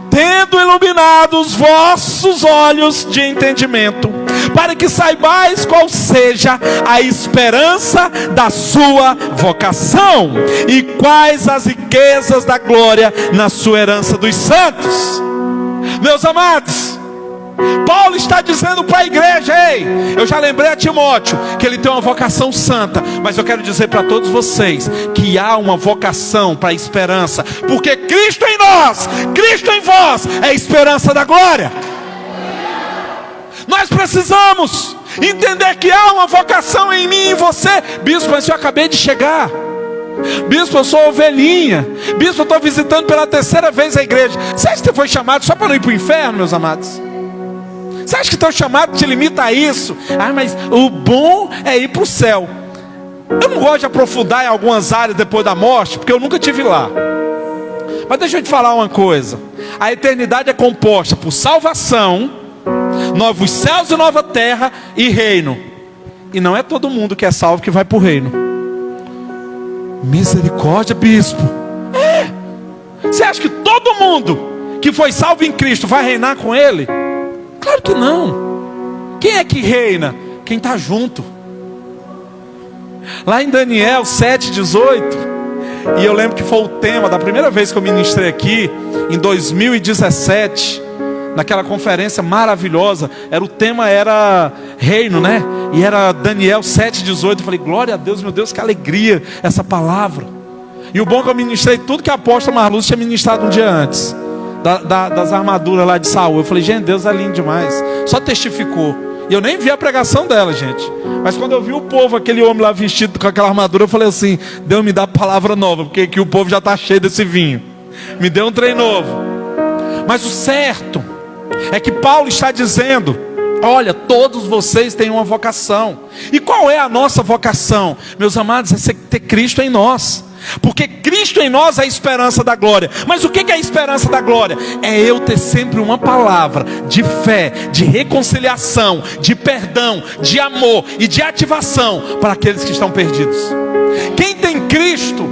Tendo iluminado os vossos olhos de entendimento, para que saibais qual seja a esperança da sua vocação, e quais as riquezas da glória na sua herança dos santos. Meus amados, Paulo está dizendo para a igreja: ei, eu já lembrei a Timóteo que ele tem uma vocação santa, mas eu quero dizer para todos vocês que há uma vocação para a esperança, porque Cristo em nós, Cristo em vós é a esperança da glória. Nós precisamos entender que há uma vocação em mim e em você. Bispo, mas eu acabei de chegar. Bispo, eu sou ovelhinha. Bispo, eu estou visitando pela 3ª vez a igreja. Você acha que você foi chamado só para não ir para o inferno, meus amados? Você acha que teu chamado te limita a isso? Ah, mas o bom é ir para o céu. Eu não gosto de aprofundar em algumas áreas depois da morte, porque eu nunca estive lá. Mas deixa eu te falar uma coisa. A eternidade é composta por salvação, novos céus e nova terra e reino. E não é todo mundo que é salvo que vai para o reino. Misericórdia, bispo. É. Você acha que todo mundo que foi salvo em Cristo vai reinar com ele? Claro que não. Quem é que reina? Quem está junto. Lá em Daniel 7:18, e eu lembro que foi o tema da primeira vez que eu ministrei aqui, em 2017, naquela conferência maravilhosa, o tema era reino, né? E era Daniel 7:18. Eu falei, glória a Deus, meu Deus, que alegria essa palavra. E o bom é que eu ministrei tudo que a apóstola Marluz tinha ministrado um dia antes, das armaduras lá de Saul. Eu falei, gente, Deus é lindo demais. Só testificou. E eu nem vi a pregação dela, gente. Mas quando eu vi o povo, aquele homem lá vestido com aquela armadura, eu falei assim, Deus me dá palavra nova, porque aqui o povo já está cheio desse vinho. Me deu um trem novo. Mas o certo é que Paulo está dizendo, olha, todos vocês têm uma vocação. E qual é a nossa vocação? Meus amados, é ter Cristo em nós. Porque Cristo em nós é a esperança da glória. Mas o que é a esperança da glória? É eu ter sempre uma palavra de fé, de reconciliação, de perdão, de amor e de ativação para aqueles que estão perdidos. Quem tem Cristo,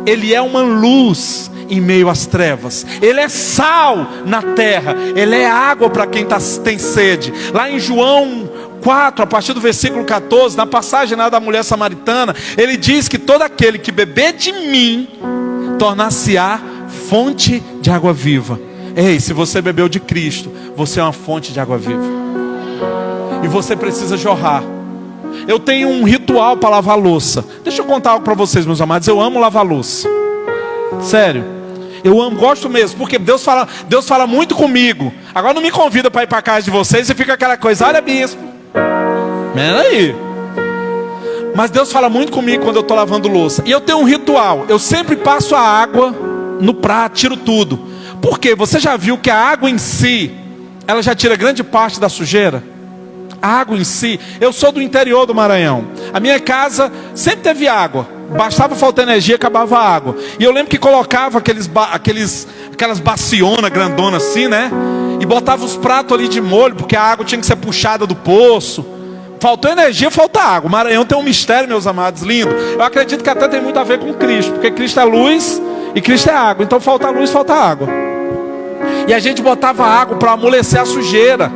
ele é uma luz em meio às trevas. Ele é sal na terra. Ele é água para quem tem sede. Lá em João 4, a partir do versículo 14, na passagem lá da mulher samaritana, ele diz que todo aquele que beber de mim, tornar-se-á fonte de água viva. Ei, se você bebeu de Cristo, você é uma fonte de água viva. E você precisa jorrar. Eu tenho um ritual para lavar louça. Deixa eu contar algo para vocês, meus amados. Eu amo lavar louça. Sério. Eu amo, gosto mesmo, porque Deus fala muito comigo. Agora não me convida para ir para casa de vocês e fica aquela coisa, olha bispo, peraí. Mas Deus fala muito comigo quando eu estou lavando louça. E eu tenho um ritual, eu sempre passo a água no prato, tiro tudo. Por quê? Você já viu que a água em si, ela já tira grande parte da sujeira? A água em si, eu sou do interior do Maranhão. A minha casa sempre teve água. Bastava faltar energia, acabava a água. E eu lembro que colocava aquelas bacionas grandonas assim, né? E botava os pratos ali de molho, porque a água tinha que ser puxada do poço. Faltou energia, falta água. O Maranhão tem um mistério, meus amados, lindo. Eu acredito que até tem muito a ver com Cristo, porque Cristo é luz e Cristo é água. Então falta luz, falta água. E a gente botava água para amolecer a sujeira.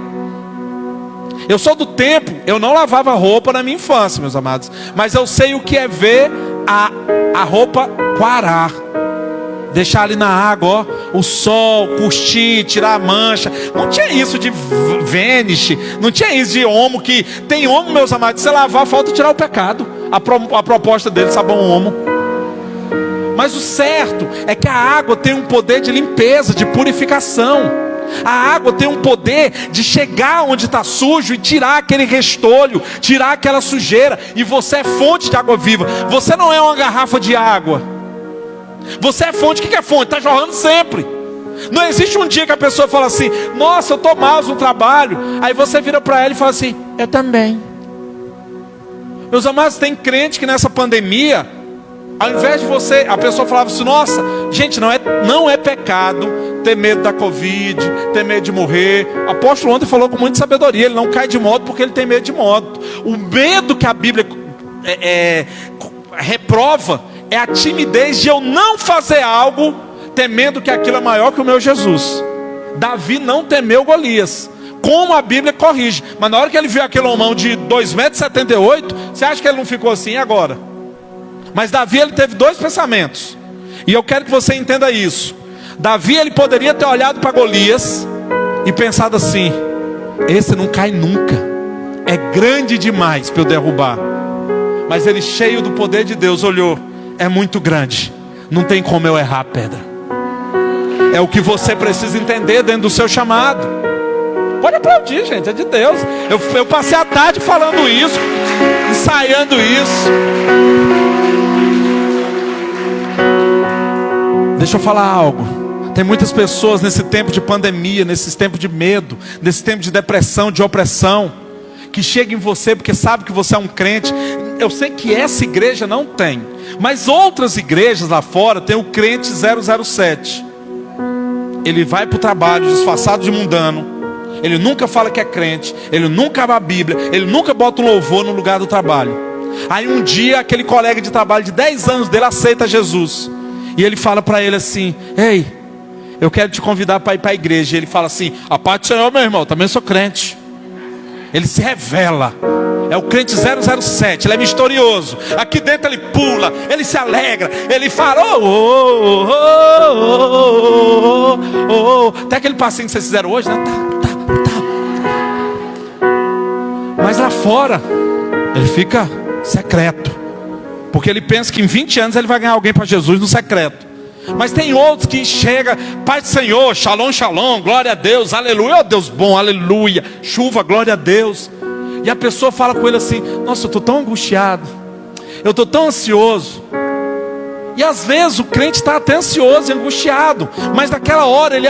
Eu sou do tempo, eu não lavava roupa na minha infância, meus amados. Mas eu sei o que é ver a roupa quarar. Deixar ali na água, ó, o sol, curtir, tirar a mancha. Não tinha isso de Vanish, não tinha isso de Omo, que tem Omo, meus amados, se você lavar, falta tirar o pecado. A proposta dele, sabão Omo. Mas o certo é que a água tem um poder de limpeza, de purificação. A água tem um poder de chegar onde está sujo e tirar aquele restolho, tirar aquela sujeira. E você é fonte de água viva. Você não é uma garrafa de água. Você é fonte. O que é fonte? Está jorrando sempre. Não existe um dia que a pessoa fala assim, nossa, eu estou mal no trabalho. Aí você vira para ela e fala assim, eu também. Meus amados, tem crente que nessa pandemia, ao invés de você, a pessoa falava assim, nossa, gente, não é pecado ter medo da Covid, ter medo de morrer. O apóstolo ontem falou com muita sabedoria, ele não cai de moto porque ele tem medo de moto. O medo que a Bíblia reprova é a timidez de eu não fazer algo, temendo que aquilo é maior que o meu Jesus. Davi não temeu Golias, como a Bíblia corrige. Mas na hora que ele viu aquele homão de 2,78 m, você acha que ele não ficou assim agora? Mas Davi, ele teve dois pensamentos. E eu quero que você entenda isso. Davi, ele poderia ter olhado para Golias e pensado assim, esse não cai nunca, é grande demais para eu derrubar. Mas ele, cheio do poder de Deus, olhou, é muito grande, não tem como eu errar a pedra. É o que você precisa entender dentro do seu chamado. Pode aplaudir, gente, é de Deus. Eu passei a tarde falando isso, ensaiando isso. Deixa eu falar algo. Tem muitas pessoas nesse tempo de pandemia, nesse tempo de medo, nesse tempo de depressão, de opressão, que chegam em você porque sabe que você é um crente. Eu sei que essa igreja não tem, mas outras igrejas lá fora tem o crente 007. Ele vai para o trabalho disfarçado de mundano. Ele nunca fala que é crente, ele nunca abre a Bíblia, ele nunca bota um louvor no lugar do trabalho. Aí um dia aquele colega de trabalho de 10 anos dele aceita Jesus. E ele fala para ele assim, ei, eu quero te convidar para ir para a igreja. E ele fala assim, a paz do Senhor, meu irmão, também sou crente. Ele se revela, é o crente 007, ele é misterioso. Aqui dentro ele pula, ele se alegra, ele fala, até aquele passinho que vocês fizeram hoje, né? Tá. Mas lá fora, ele fica secreto, porque ele pensa que em 20 anos ele vai ganhar alguém para Jesus no secreto. Mas tem outros que chegam, Pai do Senhor, shalom, shalom, glória a Deus, aleluia, oh Deus bom, aleluia, chuva, glória a Deus. E a pessoa fala com ele assim, nossa, eu estou tão angustiado, eu estou tão ansioso. E às vezes o crente está até ansioso e angustiado, mas naquela hora ele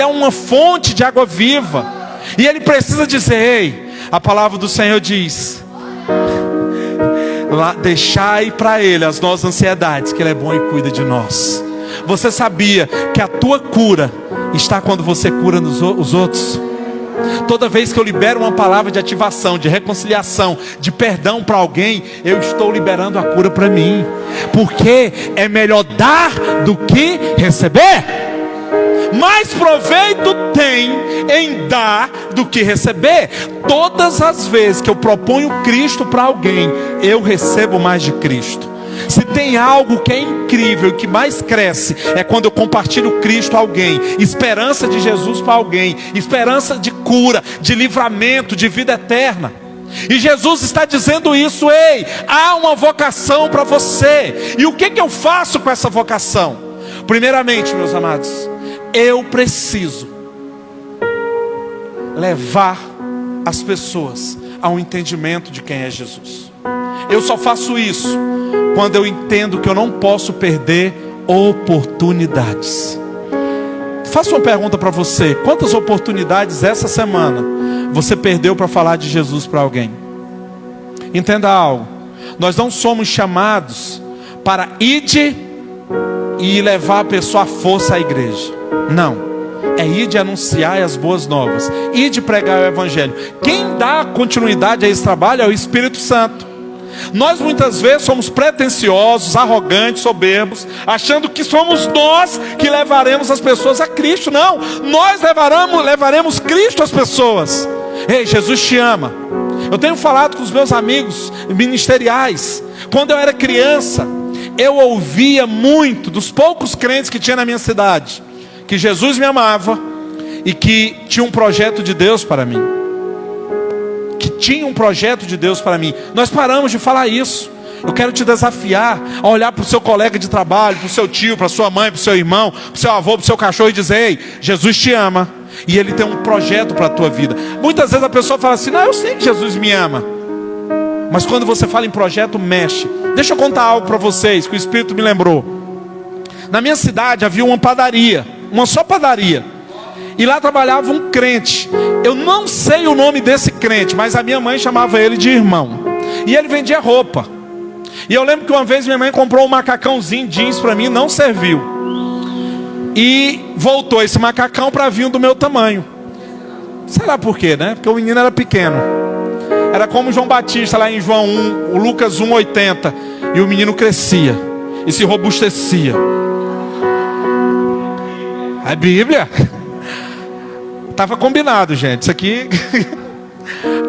é uma fonte de água viva. E ele precisa dizer, ei, a palavra do Senhor diz, deixai para Ele as nossas ansiedades, que Ele é bom e cuida de nós. Você sabia que a tua cura está quando você cura os outros? Toda vez que eu libero uma palavra de ativação, de reconciliação, de perdão para alguém, eu estou liberando a cura para mim. Porque é melhor dar do que receber. Mais proveito tem em dar do que receber. Todas as vezes que eu proponho Cristo para alguém, eu recebo mais de Cristo. Se tem algo que é incrível e que mais cresce, é quando eu compartilho Cristo a alguém, esperança de Jesus para alguém, esperança de cura, de livramento, de vida eterna. E Jesus está dizendo isso, ei, há uma vocação para você. E o que eu faço com essa vocação? Primeiramente, meus amados, eu preciso levar as pessoas ao entendimento de quem é Jesus. Eu só faço isso quando eu entendo que eu não posso perder oportunidades. Faço uma pergunta para você: quantas oportunidades essa semana você perdeu para falar de Jesus para alguém? Entenda algo: nós não somos chamados para ir e levar a pessoa à força à igreja. Não. É ir de anunciar as boas novas, ir de pregar o evangelho. Quem dá continuidade a esse trabalho é o Espírito Santo. Nós muitas vezes somos pretensiosos, arrogantes, soberbos, achando que somos nós que levaremos as pessoas a Cristo. Não, nós levaremos Cristo às pessoas. Ei, Jesus te ama. Eu tenho falado com os meus amigos ministeriais. Quando eu era criança, eu ouvia muito dos poucos crentes que tinha na minha cidade, que Jesus me amava e que tinha um projeto de Deus para mim. Que tinha um projeto de Deus para mim. Nós paramos de falar isso. Eu quero te desafiar a olhar para o seu colega de trabalho, para o seu tio, para a sua mãe, para o seu irmão, para o seu avô, para o seu cachorro e dizer: ei, Jesus te ama e Ele tem um projeto para a tua vida. Muitas vezes a pessoa fala assim: não, eu sei que Jesus me ama. Mas quando você fala em projeto, mexe. Deixa eu contar algo para vocês que o Espírito me lembrou. Na minha cidade havia uma padaria, uma só padaria, e lá trabalhava um crente. Eu não sei o nome desse crente, mas a minha mãe chamava ele de irmão. E ele vendia roupa. E eu lembro que uma vez minha mãe comprou um macacãozinho jeans para mim, não serviu. E voltou esse macacão para vir do meu tamanho. Sei lá por quê, né? Porque o menino era pequeno. Era como João Batista lá em João 1, o Lucas 1:80. E o menino crescia e se robustecia. A Bíblia estava combinado, gente. Isso aqui.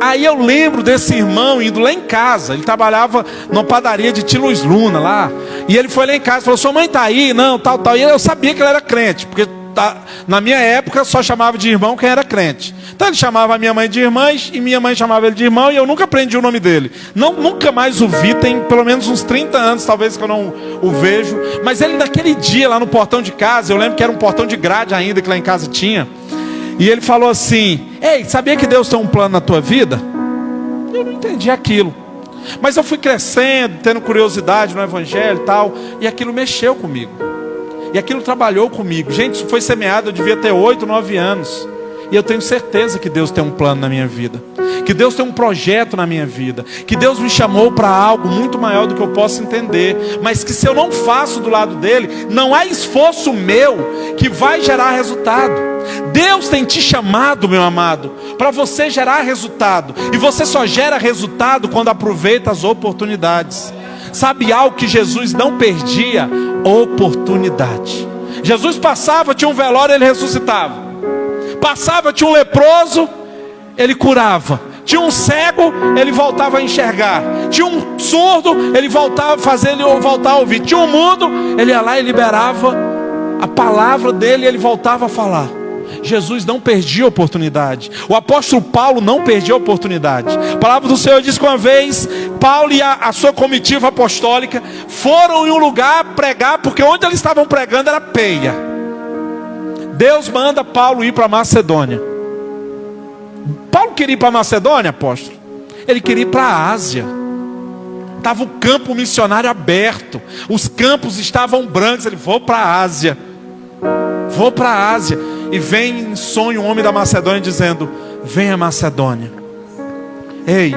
Aí eu lembro desse irmão indo lá em casa. Ele trabalhava numa padaria de Tia Luz Luna lá. E ele foi lá em casa e falou: sua mãe está aí? Não, tal. E eu sabia que ele era crente, porque na minha época só chamava de irmão quem era crente. Então ele chamava a minha mãe de irmã e minha mãe chamava ele de irmão, e eu nunca aprendi o nome dele. Nunca mais o vi, tem pelo menos uns 30 anos talvez que eu não o vejo. Mas ele naquele dia lá no portão de casa, eu lembro que era um portão de grade ainda que lá em casa tinha. E ele falou assim: ei, sabia que Deus tem um plano na tua vida? Eu não entendi aquilo. Mas eu fui crescendo, tendo curiosidade no evangelho e tal, e aquilo mexeu comigo. E aquilo trabalhou comigo. Gente, isso foi semeado, eu devia ter 8, 9 anos. E eu tenho certeza que Deus tem um plano na minha vida, que Deus tem um projeto na minha vida, que Deus me chamou para algo muito maior do que eu posso entender. Mas que se eu não faço do lado dele, não há esforço meu que vai gerar resultado. Deus tem te chamado, meu amado, para você gerar resultado. E você só gera resultado quando aproveita as oportunidades. Sabe algo que Jesus não perdia? Oportunidade. Jesus passava, tinha um velório, ele ressuscitava. Passava, tinha um leproso, ele curava. Tinha um cego, ele voltava a enxergar. Tinha um surdo, ele voltava a fazer ele voltar a ouvir. Tinha um mudo, ele ia lá e liberava a palavra dele e ele voltava a falar. Jesus não perdia a oportunidade. O apóstolo Paulo não perdia a oportunidade. A palavra do Senhor diz que uma vez Paulo e a sua comitiva apostólica foram em um lugar pregar, porque onde eles estavam pregando era peia. Deus manda Paulo ir para Macedônia. Paulo queria ir para Macedônia, apóstolo? Ele queria ir para a Ásia. Estava o campo missionário aberto. Os campos estavam brancos. Ele: vou para a Ásia. Vou para a Ásia. E vem em sonho um homem da Macedônia dizendo: venha Macedônia. Ei,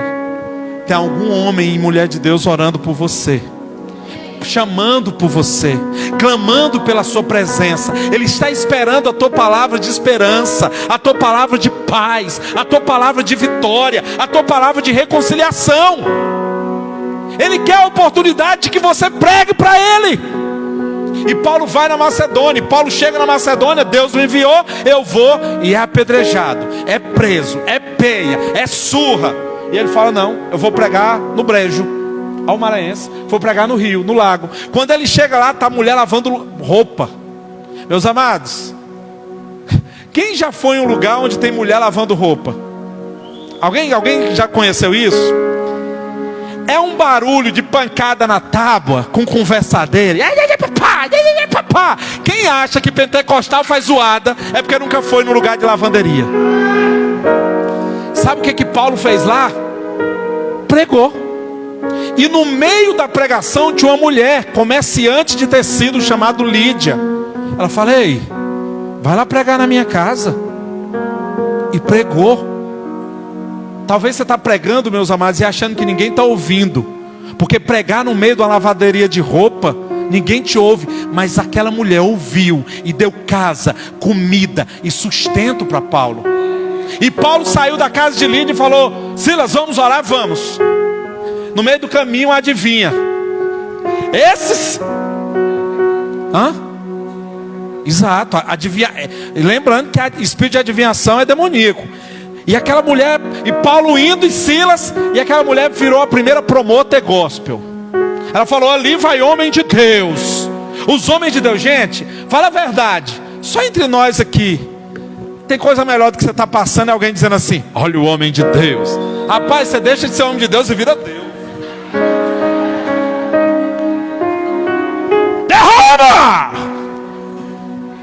tem algum homem e mulher de Deus orando por você, chamando por você, clamando pela sua presença. Ele está esperando a tua palavra de esperança, a tua palavra de paz, a tua palavra de vitória, a tua palavra de reconciliação. Ele quer a oportunidade de que você pregue para ele. E Paulo vai na Macedônia. Paulo chega na Macedônia, Deus me enviou, eu vou, e é apedrejado, é preso, é peia, é surra. E ele fala: não, eu vou pregar no Brejo ao Maranhense, vou pregar no Rio, no Lago. Quando ele chega lá, está a mulher lavando roupa. Meus amados, quem já foi em um lugar onde tem mulher lavando roupa? Alguém já conheceu isso? é um barulho de pancada na tábua com conversadeira. Papá. Quem acha que pentecostal faz zoada é porque nunca foi no lugar de lavanderia. Sabe o que Paulo fez lá? Pregou. E no meio da pregação tinha uma mulher, comerciante de tecido, chamada Lídia. Ela falou: ei, vai lá pregar na minha casa. E pregou. Talvez você está pregando, meus amados, e achando que ninguém está ouvindo. Porque pregar no meio de uma lavanderia de roupa, ninguém te ouve. Mas aquela mulher ouviu e deu casa, comida e sustento para Paulo. E Paulo saiu da casa de Lídia e falou: Silas, vamos orar? Vamos. No meio do caminho, adivinha? Esses... Exato, lembrando que espírito de adivinhação é demoníaco. E aquela mulher, e Paulo indo, e Silas, e aquela mulher virou a primeira promoter gospel. Ela falou: ali vai homem de Deus. Os homens de Deus, gente, fala a verdade, só entre nós aqui, tem coisa melhor do que você está passando, é alguém dizendo assim: olha o homem de Deus. Rapaz, você deixa de ser homem de Deus e vira Deus. Derrama!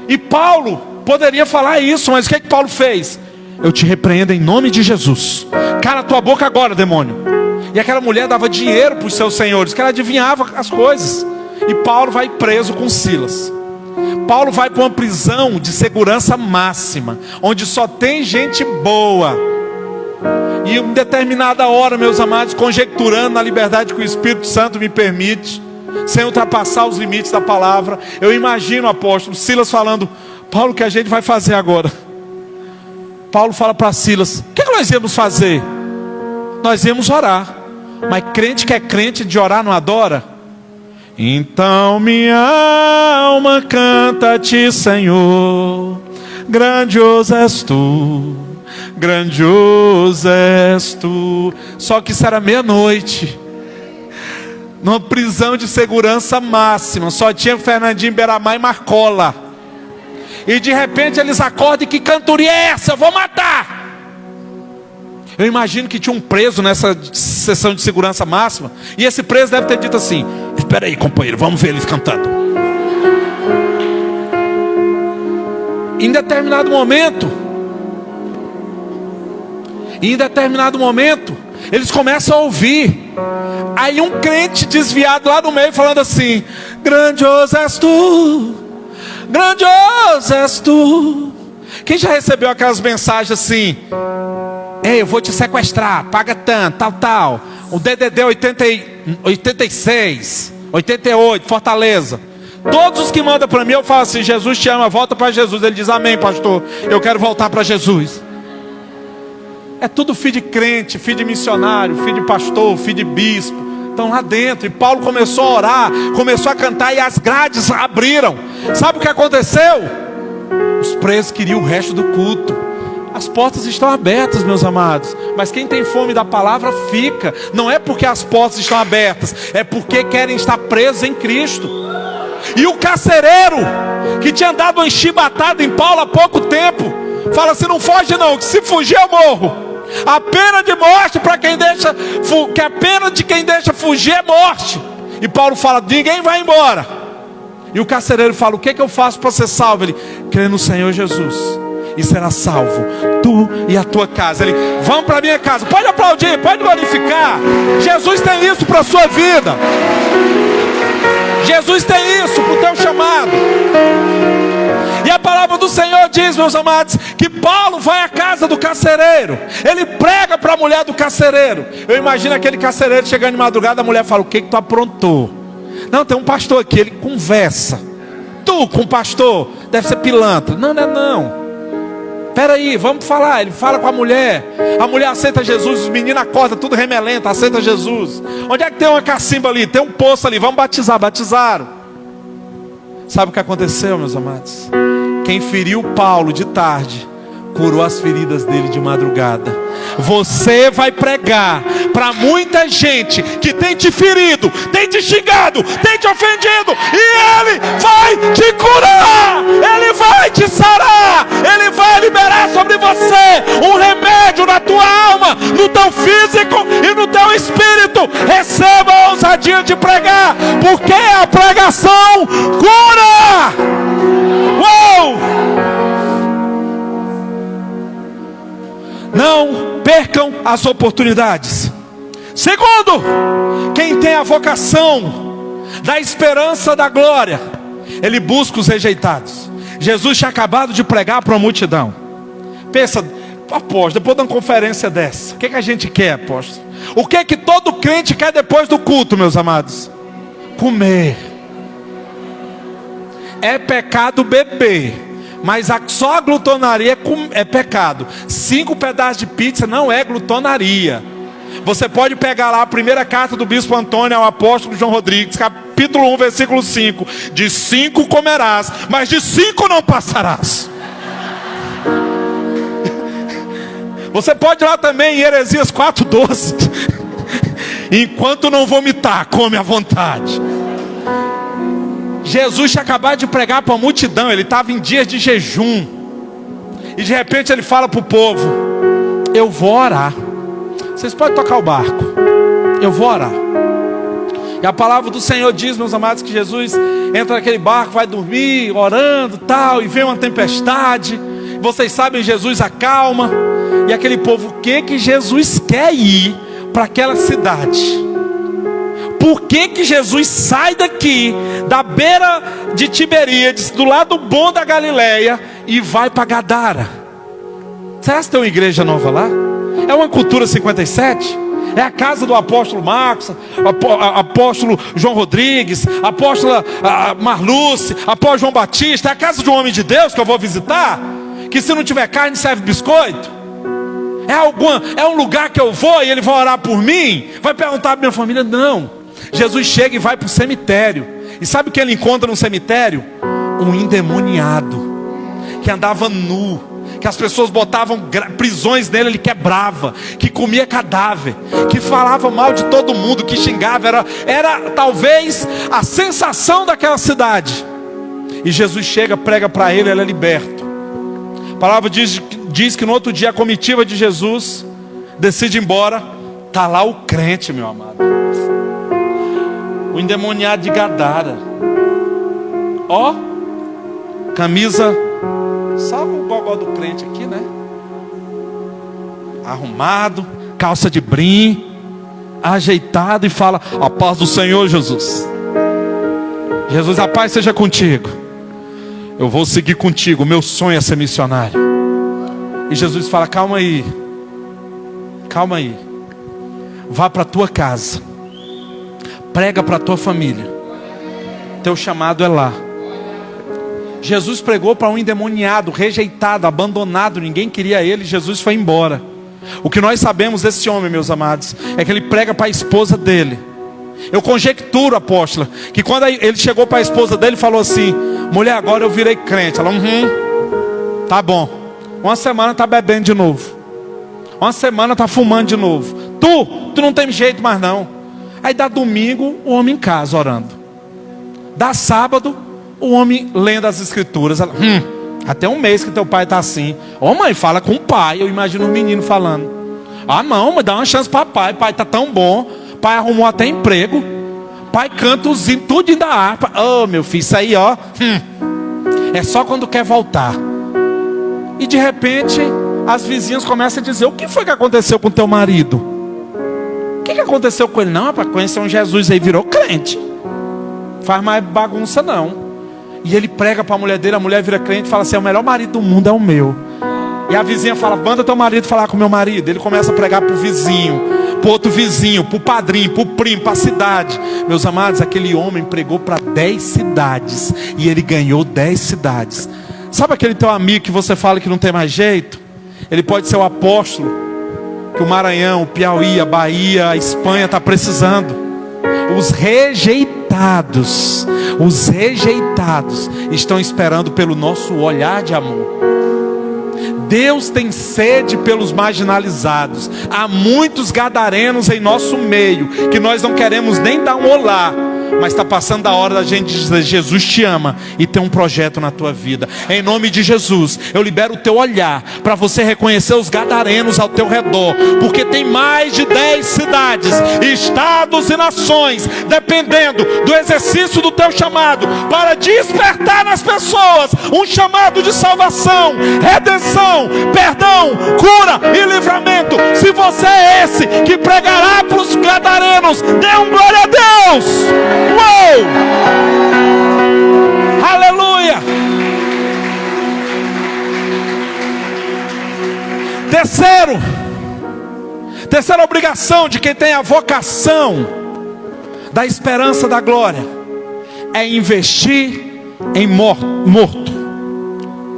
E Paulo poderia falar isso, mas o que Paulo fez? Eu te repreendo em nome de Jesus. Cala tua boca agora, demônio. E aquela mulher dava dinheiro para os seus senhores, que ela adivinhava as coisas. E Paulo vai preso com Silas. Paulo vai para uma prisão de segurança máxima, onde só tem gente boa. E em determinada hora, meus amados, conjecturando na liberdade que o Espírito Santo me permite, sem ultrapassar os limites da palavra, eu imagino o apóstolo Silas falando: Paulo, o que a gente vai fazer agora? Paulo fala para Silas: o que nós íamos fazer? Nós íamos orar. Mas crente que é crente de orar não adora? Então minha alma canta-te, Senhor, grandioso és tu, grandioso és tu. Só que isso era meia-noite, numa prisão de segurança máxima, só tinha Fernandinho, Beiramar e Marcola. E de repente eles acordam: e que cantoria é essa? Eu vou matar. Eu imagino que tinha um preso nessa sessão de segurança máxima, e esse preso deve ter dito assim: espera aí, companheiro, vamos ver eles cantando. Em determinado momento, eles começam a ouvir. Aí um crente desviado lá no meio falando assim: grandioso és tu, grandioso és tu. Quem já recebeu aquelas mensagens assim: ei, eu vou te sequestrar, paga tanto, tal. O DDD 86, 88, Fortaleza. Todos os que mandam para mim, eu falo assim: Jesus te ama, volta para Jesus. Ele diz: amém, pastor, eu quero voltar para Jesus. É tudo filho de crente, filho de missionário, filho de pastor, filho de bispo. Estão lá dentro. E Paulo começou a orar, começou a cantar, e as grades abriram. Sabe o que aconteceu? Os presos queriam o resto do culto. As portas estão abertas, meus amados. Mas quem tem fome da palavra fica. Não é porque as portas estão abertas, é porque querem estar presos em Cristo. E o carcereiro, que tinha dado uma enchibatada em Paulo há pouco tempo, fala assim: não foge não, que se fugir eu morro. A pena de morte para quem deixa, que a pena de quem deixa fugir é morte. E Paulo fala: ninguém vai embora. E o carcereiro fala: o que eu faço para ser salvo? Ele: crê no Senhor Jesus e será salvo, tu e a tua casa. Ele: vamos para a minha casa. Pode aplaudir, pode glorificar. Jesus tem isso para a sua vida. Jesus tem isso para o teu chamado. E a palavra do Senhor diz, meus amados, que Paulo vai à casa do carcereiro. Ele prega para a mulher do carcereiro. Eu imagino aquele carcereiro chegando de madrugada, a mulher fala: o que tu aprontou? Não, tem um pastor aqui, ele conversa. Tu com o pastor, deve ser pilantra. Não, não é não. Peraí, vamos falar. Ele fala com a mulher aceita Jesus. Os meninos acordam tudo remelento, aceita Jesus. Onde é que tem uma cacimba ali? Tem um poço ali, vamos batizar. Batizaram. Sabe o que aconteceu, meus amados? Quem feriu Paulo de tarde curou as feridas dele de madrugada. Você vai pregar para muita gente que tem te ferido, tem te xingado, tem te ofendido, e Ele vai te curar, Ele vai te sarar, Ele vai liberar sobre você um remédio na tua alma, no teu físico e no teu espírito. Receba a ousadia de pregar, porque a pregação cura. Uou! Não percam as oportunidades. Segundo, quem tem a vocação da esperança da glória, ele busca os rejeitados. Jesus tinha acabado de pregar para uma multidão. Pensa, apóstolo, depois de uma conferência dessa, o que a gente quer, apóstolo? O que todo crente quer depois do culto, meus amados? Comer. É pecado beber, mas só a glutonaria é pecado. 5 pedaços de pizza não é glutonaria. Você pode pegar lá a primeira carta do bispo Antônio ao apóstolo João Rodrigues, capítulo 1, versículo 5. De 5 comerás, mas de 5 não passarás. Você pode ir lá também em Heresias 4:12. Enquanto não vomitar, come à vontade. Jesus tinha acabado de pregar para a multidão. Ele estava em dias de jejum. E de repente ele fala para o povo: eu vou orar. Vocês podem tocar o barco. Eu vou orar. E a palavra do Senhor diz, meus amados, que Jesus entra naquele barco, vai dormir, orando, tal, e vem uma tempestade. Vocês sabem, Jesus acalma. E aquele povo, o que Jesus quer ir para aquela cidade? Por que Jesus sai daqui, da beira de Tiberíades, do lado bom da Galileia, e vai para Gadara? Será que tem uma igreja nova lá? É uma Cultura 57? É a casa do apóstolo Marcos, apóstolo João Rodrigues, apóstola Marluce, apóstolo João Batista? É a casa de um homem de Deus que eu vou visitar? Que se não tiver carne serve biscoito? É um lugar que eu vou e ele vai orar por mim? Vai perguntar para minha família? Não. Jesus chega e vai para o cemitério. E sabe o que ele encontra no cemitério? Um endemoniado, que andava nu, que as pessoas botavam prisões nele, ele quebrava, que comia cadáver, que falava mal de todo mundo, que xingava. Era talvez a sensação daquela cidade. E Jesus chega, prega para ele é liberto. A palavra diz que no outro dia a comitiva de Jesus decide ir embora. Está lá o crente, meu amado, o endemoniado de Gadara. Ó, camisa, sabe o gogó do crente aqui, né? Arrumado, calça de brim, ajeitado, e fala: a paz do Senhor, Jesus. Jesus, a paz seja contigo. Eu vou seguir contigo, meu sonho é ser missionário. E Jesus fala: calma aí, calma aí. Vá para a tua casa, prega para a tua família. Teu chamado é lá. Jesus pregou para um endemoniado, rejeitado, abandonado. Ninguém queria ele. Jesus foi embora. O que nós sabemos desse homem, meus amados, é que ele prega para a esposa dele. Eu conjecturo, apóstola, que quando ele chegou para a esposa dele, falou assim: mulher, agora eu virei crente. Ela, tá bom. Uma semana tá bebendo de novo. Uma semana tá fumando de novo. Tu não tem jeito mais não. Aí dá domingo, o homem em casa orando. Dá sábado, o homem lendo as escrituras. Ela, até um mês que teu pai tá assim. Ô mãe, fala com o pai. Eu imagino um menino falando: ah não, mas dá uma chance para pai. Pai tá tão bom. Pai arrumou até emprego. Pai canta os hinos, tudo da harpa. Oh meu filho, isso aí ó, é só quando quer voltar. E de repente as vizinhas começam a dizer: o que foi que aconteceu com teu marido? O que aconteceu com ele? Não, para conhecer um Jesus aí, virou crente. Faz mais bagunça não. E ele prega para a mulher dele, a mulher vira crente e fala assim: o melhor marido do mundo é o meu. E a vizinha fala: manda teu marido falar com o meu marido. Ele começa a pregar para o vizinho, para o outro vizinho, para o padrinho, para o primo, para a cidade. Meus amados, aquele homem pregou para 10 cidades. E ele ganhou 10 cidades. Sabe aquele teu amigo que você fala que não tem mais jeito? Ele pode ser o apóstolo que o Maranhão, o Piauí, a Bahia, a Espanha está precisando. Os rejeitados estão esperando pelo nosso olhar de amor. Deus tem sede pelos marginalizados. Há muitos gadarenos em nosso meio, que nós não queremos nem dar um olá, mas está passando a hora da gente dizer: Jesus te ama e tem um projeto na tua vida. Em nome de Jesus, eu libero o teu olhar para você reconhecer os gadarenos ao teu redor, porque tem mais de 10 cidades, estados e nações dependendo do exercício do teu chamado, para despertar nas pessoas um chamado de salvação, redenção, perdão, cura e livramento. Se você é esse que pregará para os gadarenos, dê um glória a Deus. Uou! Aleluia! Terceira obrigação de quem tem a vocação da esperança da glória é investir em morto.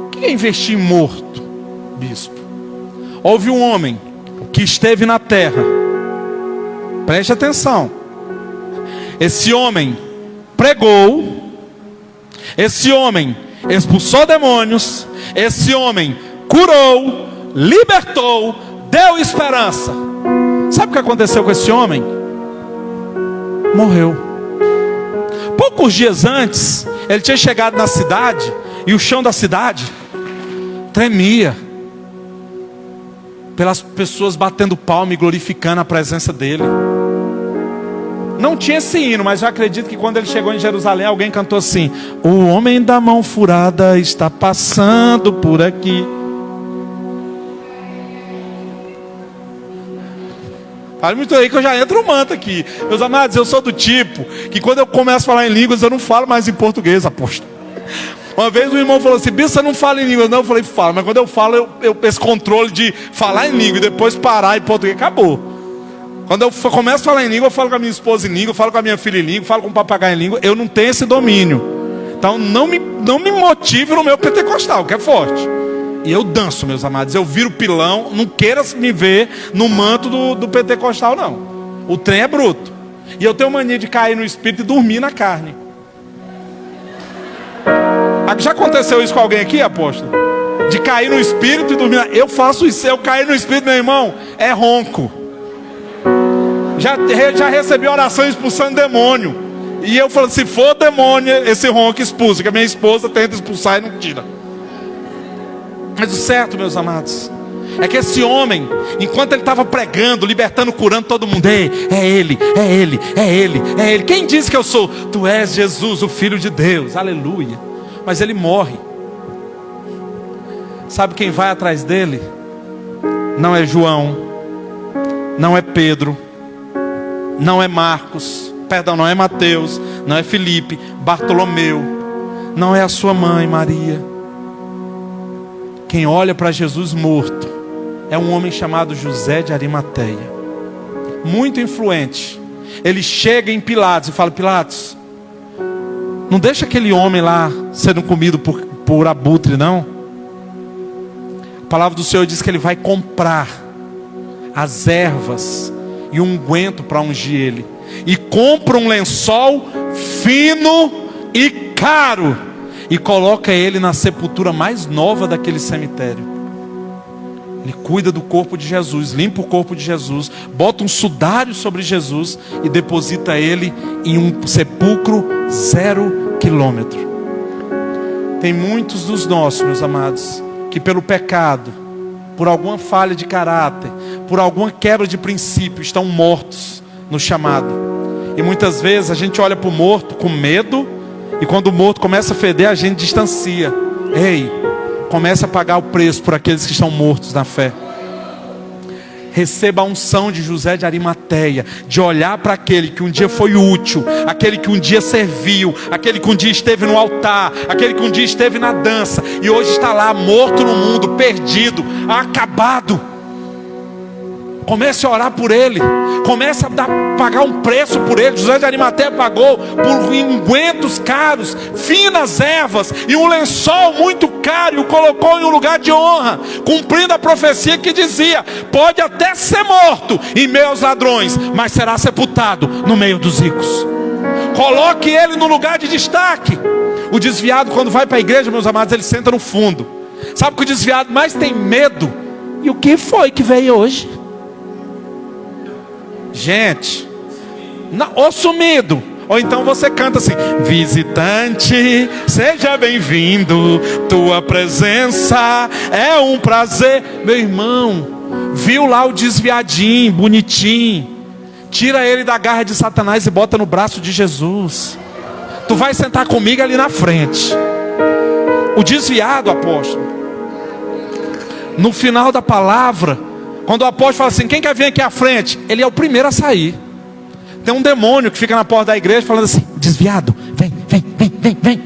O que é investir em morto, bispo? Houve um homem que esteve na terra, preste atenção. Esse homem pregou, esse homem expulsou demônios, esse homem curou, libertou, deu esperança. Sabe o que aconteceu com esse homem? Morreu. Poucos dias antes, ele tinha chegado na cidade e o chão da cidade tremia pelas pessoas batendo palma e glorificando a presença dele. Não tinha esse hino, mas eu acredito que quando ele chegou em Jerusalém, alguém cantou assim: o homem da mão furada está passando por aqui. Fale muito aí que eu já entro no manto aqui. Meus amados, eu sou do tipo que quando eu começo a falar em línguas, eu não falo mais em português, apóstolo. Uma vez um irmão falou assim: Bispo, você não fala em línguas? Não, eu falei: fala. Mas quando eu falo, esse controle de falar em língua e depois parar em português, acabou. Quando eu começo a falar em língua, eu falo com a minha esposa em língua, eu falo com a minha filha em língua, eu falo com o papagaio em língua. Eu não tenho esse domínio. Então não me motive no meu pentecostal, que é forte. E eu danço, meus amados. Eu viro pilão. Não queira me ver no manto do pentecostal, não. O trem é bruto. E eu tenho mania de cair no espírito e dormir na carne. Já aconteceu isso com alguém aqui, apóstolo? De cair no espírito e dormir na... Eu faço isso. Eu cair no espírito, meu irmão, é ronco. Já recebi oração expulsando demônio. E eu falo: se for demônio, esse ronco expulsa. Que a minha esposa tenta expulsar e não tira. Mas o certo, meus amados, é que esse homem, enquanto ele estava pregando, libertando, curando todo mundo: é ele. Quem diz que eu sou? Tu és Jesus, o Filho de Deus. Aleluia. Mas ele morre. Sabe quem vai atrás dele? Não é João, não é Pedro, não é Marcos, perdão, não é Mateus, não é Felipe, Bartolomeu, não é a sua mãe Maria. Quem olha para Jesus morto é um homem chamado José de Arimateia, muito influente. Ele chega em Pilatos e fala: Pilatos, não deixa aquele homem lá sendo comido por abutre, não. A palavra do Senhor diz que ele vai comprar as ervas e um unguento para ungir ele, e compra um lençol fino e caro e coloca ele na sepultura mais nova daquele cemitério. Ele cuida do corpo de Jesus, limpa o corpo de Jesus, bota um sudário sobre Jesus e deposita ele em um sepulcro 0 quilômetro. Tem muitos dos nossos, meus amados, que pelo pecado, por alguma falha de caráter, por alguma quebra de princípio, estão mortos no chamado. E muitas vezes a gente olha para o morto com medo, e quando o morto começa a feder, a gente distancia. Ei, começa a pagar o preço por aqueles que estão mortos na fé. Receba a unção de José de Arimateia, de olhar para aquele que um dia foi útil, aquele que um dia serviu, aquele que um dia esteve no altar, aquele que um dia esteve na dança, e hoje está lá morto no mundo, perdido, acabado. Comece a orar por ele. Comece a pagar um preço por ele. José de Arimateia pagou por ungüentos caros, finas ervas e um lençol muito caro, e o colocou em um lugar de honra, cumprindo a profecia que dizia: pode até ser morto em meio aos ladrões, mas será sepultado no meio dos ricos. Coloque ele no lugar de destaque. O desviado, quando vai para a igreja, meus amados, ele senta no fundo. Sabe o que o desviado mais tem medo? E o que foi que veio hoje? Gente, ou sumido. Ou então você canta assim: visitante, seja bem-vindo, tua presença é um prazer. Meu irmão, viu lá o desviadinho, bonitinho, tira ele da garra de Satanás e bota no braço de Jesus. Tu vai sentar comigo ali na frente. O desviado, apóstolo, no final da palavra, quando o apóstolo fala assim: quem quer vir aqui à frente? Ele é o primeiro a sair. Tem um demônio que fica na porta da igreja falando assim: desviado, vem, vem, vem, vem, vem.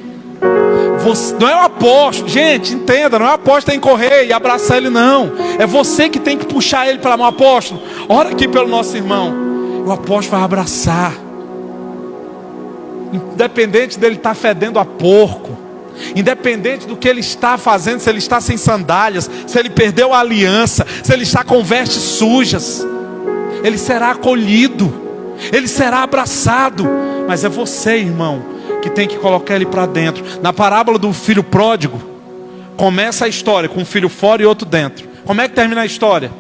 Você, não é o apóstolo, gente, entenda, não é o apóstolo que tem que correr e abraçar ele, não. É você que tem que puxar ele pela mão. Apóstolo, ora aqui pelo nosso irmão. O apóstolo vai abraçar. Independente dele estar fedendo a porco, independente do que ele está fazendo, se ele está sem sandálias, se ele perdeu a aliança, se ele está com vestes sujas, ele será acolhido, ele será abraçado. Mas é você, irmão, que tem que colocar ele para dentro. Na parábola do filho pródigo, começa a história com um filho fora e outro dentro. Como é que termina a história?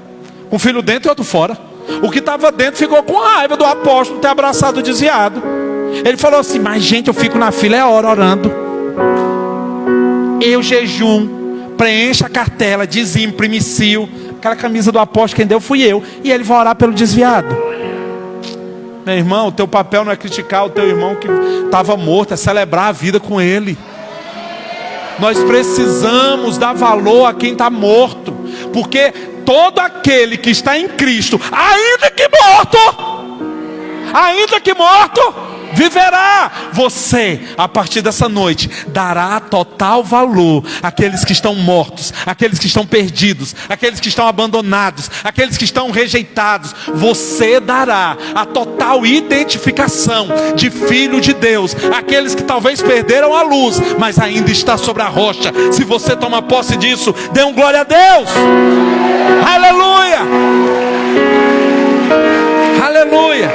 Com um filho dentro e outro fora. O que estava dentro ficou com raiva do apóstolo ter abraçado o desviado. Ele falou assim: mas gente, eu fico na fila é hora orando, eu jejum, preencha a cartela, dizimo, primicio. Aquela camisa do apóstolo quem deu fui eu. E ele vai orar pelo desviado. Meu irmão, o teu papel não é criticar o teu irmão que estava morto, é celebrar a vida com ele. Nós precisamos dar valor a quem está morto, porque todo aquele que está em Cristo, ainda que morto, viverá. Você, a partir dessa noite, dará total valor àqueles que estão mortos, àqueles que estão perdidos, àqueles que estão abandonados, àqueles que estão rejeitados. Você dará a total identificação de filho de Deus, àqueles que talvez perderam a luz, mas ainda está sobre a rocha. Se você toma posse disso, dê um glória a Deus. Aleluia, aleluia.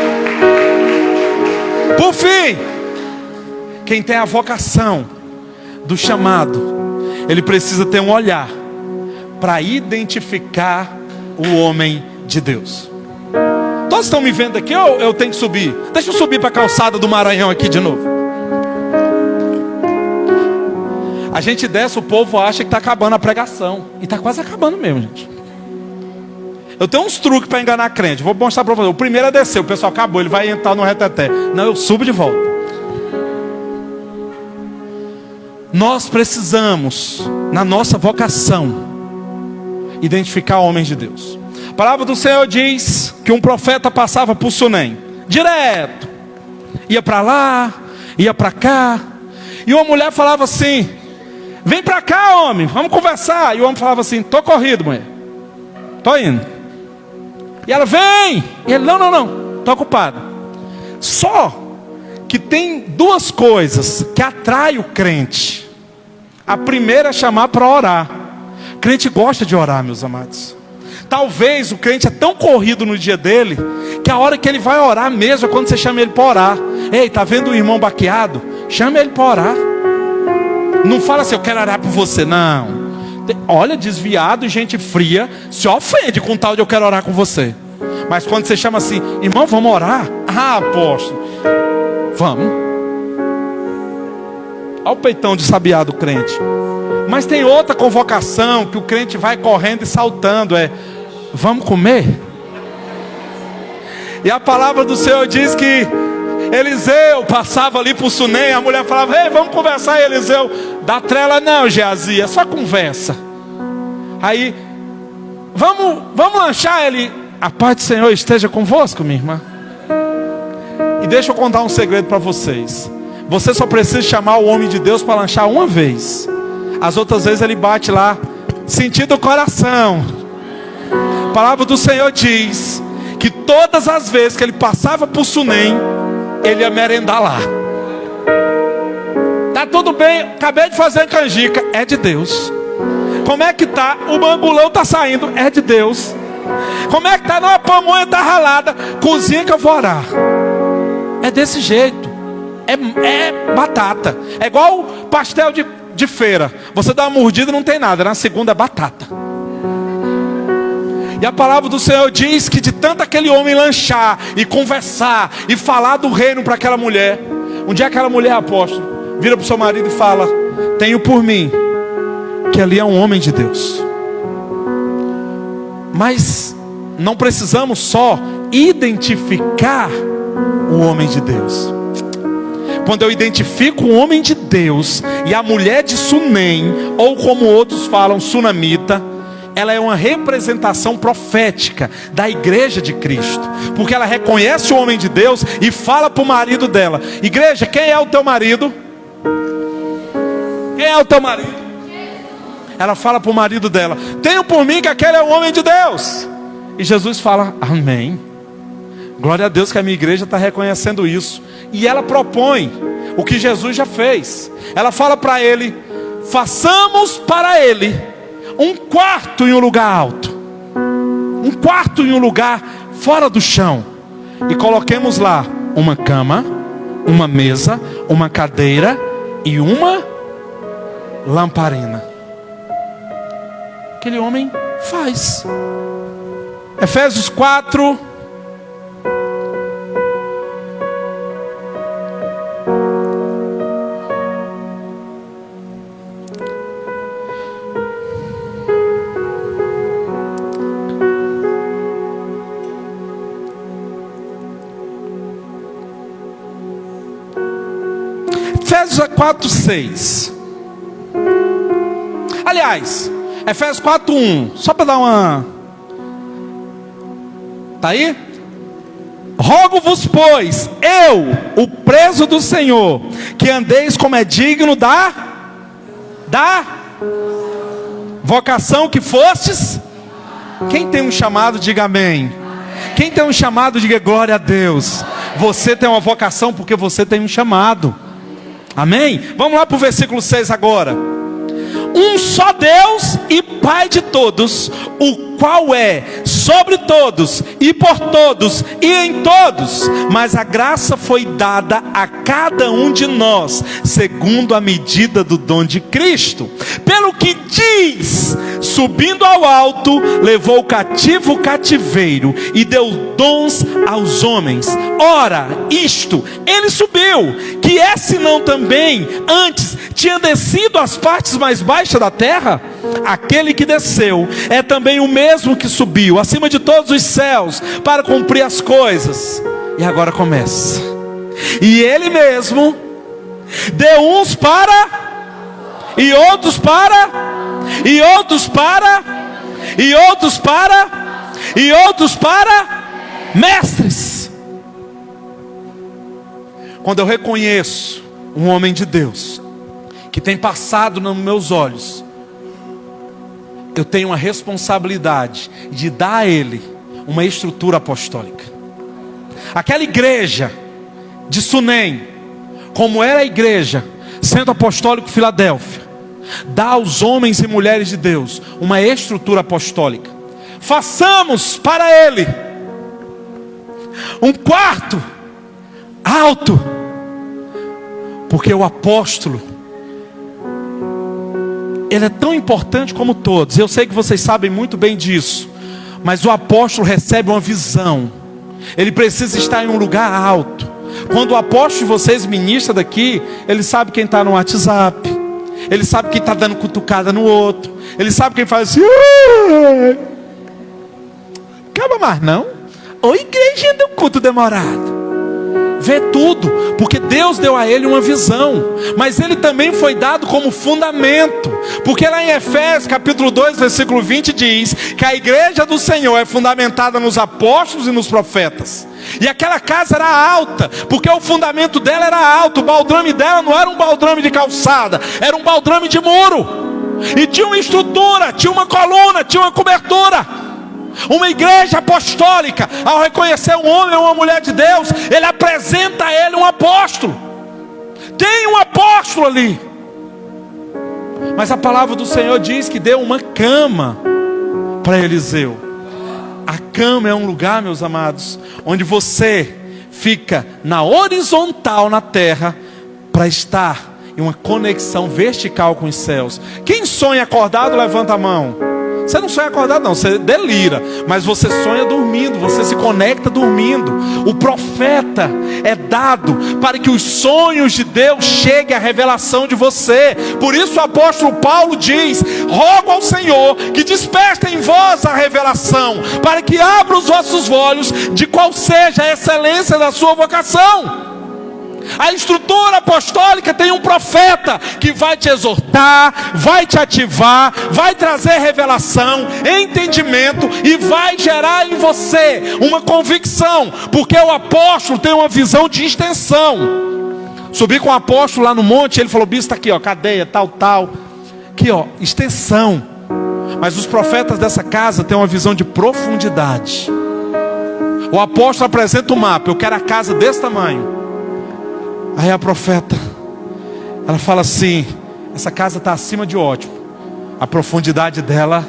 Por fim, quem tem a vocação do chamado, ele precisa ter um olhar para identificar o homem de Deus. Todos estão me vendo aqui ou eu tenho que subir? Deixa eu subir para a calçada do Maranhão aqui de novo. A gente desce, o povo acha que está acabando a pregação. E está quase acabando mesmo, gente. Eu tenho uns truques para enganar crente. Vou mostrar para você. O primeiro é descer. O pessoal acabou, ele vai entrar no reteté. Não, eu subo de volta. Nós precisamos, na nossa vocação, identificar homens de Deus. A palavra do Senhor diz que um profeta passava por Sunem, direto. Ia para lá, ia para cá. E uma mulher falava assim: vem para cá, homem, vamos conversar. E o homem falava assim: tô corrido, mulher, tô indo. E ela: vem. E ele: não, estou ocupado. Só que tem duas coisas que atraem o crente. A primeira é chamar para orar. O crente gosta de orar, meus amados. Talvez o crente é tão corrido no dia dele, que a hora que ele vai orar mesmo é quando você chama ele para orar. Ei, tá vendo o irmão baqueado? Chama ele para orar. Não fala assim: eu quero orar por você. Não. Olha, desviado e gente fria se ofende com tal de eu quero orar com você. Mas quando você chama assim: irmão, vamos orar? Ah, apóstolo, vamos. Olha o peitão de sabiá do crente. Mas tem outra convocação que o crente vai correndo e saltando: é vamos comer? E a palavra do Senhor diz que Eliseu passava ali por Sunem, a mulher falava: ei, vamos conversar. E Eliseu: dá trela não, Geazi, é só conversa. Aí, vamos lanchar. Ele: a paz do Senhor esteja convosco, minha irmã. E deixa eu contar um segredo para vocês. Você só precisa chamar o homem de Deus para lanchar uma vez. As outras vezes ele bate lá, sentindo o coração. A palavra do Senhor diz que todas as vezes que ele passava por Sunem, ele ia merendar lá. Tá tudo bem, acabei de fazer canjica, é de Deus. Como é que tá? O bambulão tá saindo, é de Deus. Como é que tá? Não, a pamonha tá ralada, cozinha que eu vou orar. É desse jeito. É batata. É igual pastel de feira. Você dá uma mordida e não tem nada. Na segunda é batata. E a palavra do Senhor diz que de tanto aquele homem lanchar e conversar e falar do reino para aquela mulher, um dia aquela mulher, apóstolo, vira para o seu marido e fala: tenho por mim que ali é um homem de Deus. Mas não precisamos só identificar o homem de Deus. Quando eu identifico o homem de Deus e a mulher de Sunem, ou como outros falam, sunamita, ela é uma representação profética da igreja de Cristo, porque ela reconhece o homem de Deus e fala para o marido dela: igreja, quem é o teu marido? Quem é o teu marido? Ela fala para o marido dela: tenho por mim que aquele é o homem de Deus. E Jesus fala: amém, glória a Deus que a minha igreja está reconhecendo isso. E ela propõe o que Jesus já fez. Ela fala para ele: façamos para ele um quarto em um lugar alto, um quarto em um lugar fora do chão, e coloquemos lá uma cama, uma mesa, uma cadeira e uma lamparina. Aquele homem faz. Efésios 4. Efésios 4, 6. Aliás, Efésios 4, 1. Só para dar uma... Está aí? Rogo-vos, pois, eu, o preso do Senhor, que andeis como é digno da vocação que fostes. Quem tem um chamado, diga amém. Quem tem um chamado, diga glória a Deus. Você tem uma vocação porque você tem um chamado. Amém? Vamos lá para o versículo 6 agora. Um só Deus e Pai de todos, o qual é sobre todos e por todos e em todos, mas a graça foi dada a cada um de nós segundo a medida do dom de Cristo. Pelo que diz: subindo ao alto, levou cativo o cativeiro e deu dons aos homens. Ora, isto ele subiu, que é senão também antes tinha descido às partes mais baixas da terra? Aquele que desceu é também o mesmo que subiu acima de todos os céus para cumprir as coisas. E agora começa. E ele mesmo deu uns para, e outros para, e outros para, e outros para, e outros para mestres. Quando eu reconheço um homem de Deus que tem passado nos meus olhos, eu tenho a responsabilidade de dar a ele uma estrutura apostólica. Aquela igreja de Sunem, como era a igreja Centro Apostólico Filadélfia, dá aos homens e mulheres de Deus uma estrutura apostólica. Façamos para ele um quarto alto, porque o apóstolo, ele é tão importante como todos. Eu sei que vocês sabem muito bem disso, mas o apóstolo recebe uma visão. Ele precisa estar em um lugar alto. Quando o apóstolo de vocês ministra daqui, ele sabe quem está no WhatsApp, ele sabe quem está dando cutucada no outro, ele sabe quem faz assim: acaba mais não? Ou igreja do culto demorado. Vê tudo, porque Deus deu a ele uma visão, mas ele também foi dado como fundamento, porque lá em Efésios capítulo 2 versículo 20 diz que a igreja do Senhor é fundamentada nos apóstolos e nos profetas. E aquela casa era alta, porque o fundamento dela era alto. O baldrame dela não era um baldrame de calçada, era um baldrame de muro, e tinha uma estrutura, tinha uma coluna, tinha uma cobertura. Uma igreja apostólica, ao reconhecer um homem ou uma mulher de Deus, ele apresenta a ele um apóstolo. Tem um apóstolo ali. Mas a palavra do Senhor diz que deu uma cama para Eliseu. A cama é um lugar, meus amados, onde você fica na horizontal na terra, para estar e uma conexão vertical com os céus. Quem sonha acordado, levanta a mão. Você não sonha acordado não, você delira, mas você sonha dormindo, você se conecta dormindo. O profeta é dado para que os sonhos de Deus cheguem à revelação de você. Por isso o apóstolo Paulo diz: rogo ao Senhor que desperte em vós a revelação, para que abra os vossos olhos de qual seja a excelência da sua vocação. A estrutura apostólica tem um profeta que vai te exortar, vai te ativar, vai trazer revelação, entendimento e vai gerar em você uma convicção, porque o apóstolo tem uma visão de extensão. Subi com o apóstolo lá no monte, ele falou: bispo, está aqui, ó, cadeia, tal, aqui, ó, extensão. Mas os profetas dessa casa têm uma visão de profundidade. O apóstolo apresenta o mapa: eu quero a casa desse tamanho. Aí a profeta, ela fala assim: essa casa está acima de ótimo, a profundidade dela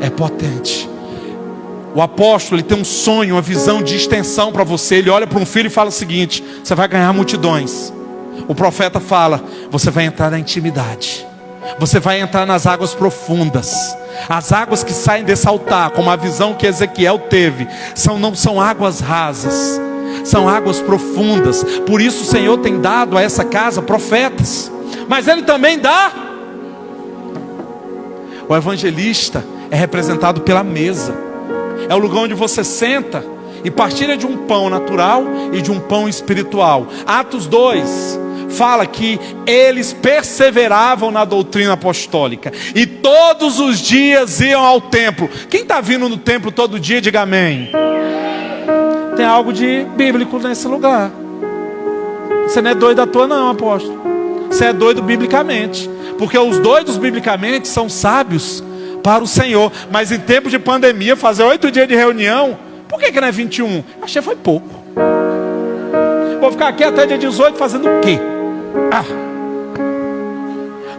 é potente. O apóstolo, ele tem um sonho, uma visão de extensão para você. Ele olha para um filho e fala o seguinte: você vai ganhar multidões. O profeta fala: você vai entrar na intimidade, você vai entrar nas águas profundas. As águas que saem desse altar, como a visão que Ezequiel teve, não são águas rasas, são águas profundas. Por isso o Senhor tem dado a essa casa profetas. Mas Ele também dá. O evangelista é representado pela mesa. É o lugar onde você senta e partilha de um pão natural e de um pão espiritual. Atos 2 fala que eles perseveravam na doutrina apostólica e todos os dias iam ao templo. Quem está vindo no templo todo dia, diga amém. Tem algo de bíblico nesse lugar. Você não é doido à toa não, apóstolo. Você é doido biblicamente. Porque os doidos biblicamente são sábios para o Senhor. Mas em tempo de pandemia, fazer 8 dias de reunião, por que não é 21? Achei foi pouco. Vou ficar aqui até dia 18 fazendo o quê?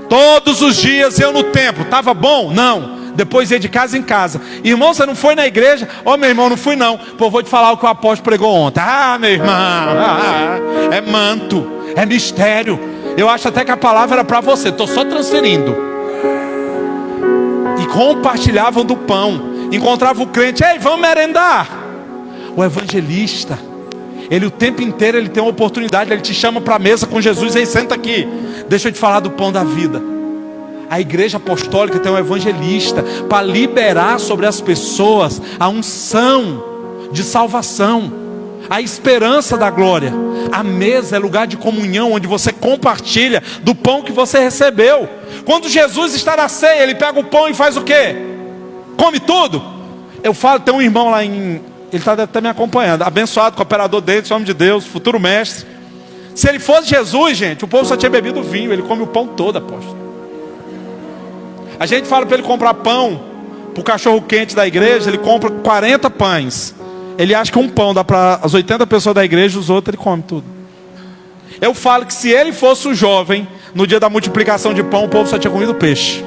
Todos os dias eu no templo. Estava bom? Não. Depois ia de casa em casa. Irmão, você não foi na igreja? Meu irmão, não fui não. Pô, vou te falar o que o apóstolo pregou ontem. Meu irmão, é manto, é mistério. Eu acho até que a palavra era para você. Estou só transferindo. E compartilhavam do pão. Encontrava o crente: ei, vamos merendar. O evangelista, ele o tempo inteiro ele tem uma oportunidade. Ele te chama para a mesa com Jesus. Ei, senta aqui, deixa eu te falar do pão da vida. A igreja apostólica tem um evangelista para liberar sobre as pessoas a unção de salvação, a esperança da glória. A mesa é lugar de comunhão, onde você compartilha do pão que você recebeu. Quando Jesus está na ceia, ele pega o pão e faz o quê? Come tudo. Eu falo, tem um irmão lá ele está até me acompanhando, abençoado, cooperador dele, em nome de Deus, futuro mestre. Se ele fosse Jesus, gente, o povo só tinha bebido vinho. Ele come o pão todo, apóstolo. A gente fala para ele comprar pão para o cachorro quente da igreja. Ele compra 40 pães. Ele acha que um pão dá para as 80 pessoas da igreja, os outros ele come tudo. Eu falo que se ele fosse um jovem, no dia da multiplicação de pão, o povo só tinha comido peixe.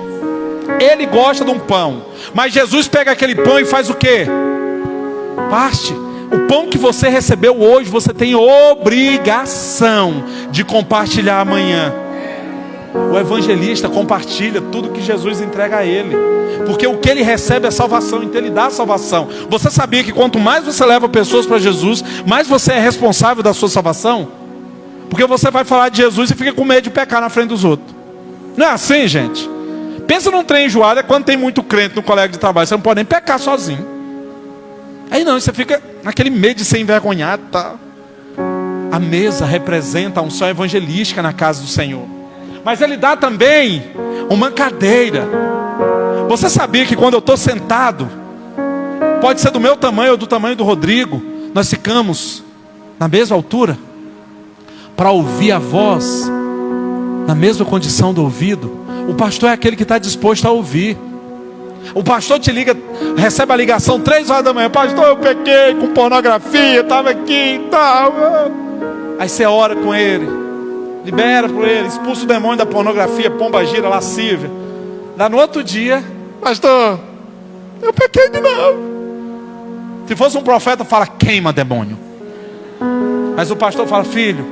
Ele gosta de um pão, mas Jesus pega aquele pão e faz o quê? Parte. O pão que você recebeu hoje, você tem obrigação de compartilhar amanhã. O evangelista compartilha tudo que Jesus entrega a ele, porque o que ele recebe é salvação, então ele dá a salvação. Você sabia que quanto mais você leva pessoas para Jesus, mais você é responsável da sua salvação? Porque você vai falar de Jesus e fica com medo de pecar na frente dos outros. Não é assim, gente? Pensa num trem enjoado, é quando tem muito crente no colega de trabalho, você não pode nem pecar sozinho. Aí não, você fica naquele medo de ser envergonhado, tá? A mesa representa a unção evangelística na casa do Senhor. Mas Ele dá também uma cadeira. Você sabia que quando eu estou sentado, pode ser do meu tamanho ou do tamanho do Rodrigo, nós ficamos na mesma altura, para ouvir a voz, na mesma condição do ouvido. O pastor é aquele que está disposto a ouvir. O pastor te liga, recebe a ligação 3 horas da manhã: pastor, eu pequei com pornografia, estava aqui e tal. Aí você ora com ele, libera por ele, expulsa o demônio da pornografia, pomba gira, lascívia. Lá no outro dia: pastor, eu pequei de novo. Se fosse um profeta, fala: queima demônio. Mas o pastor fala: filho,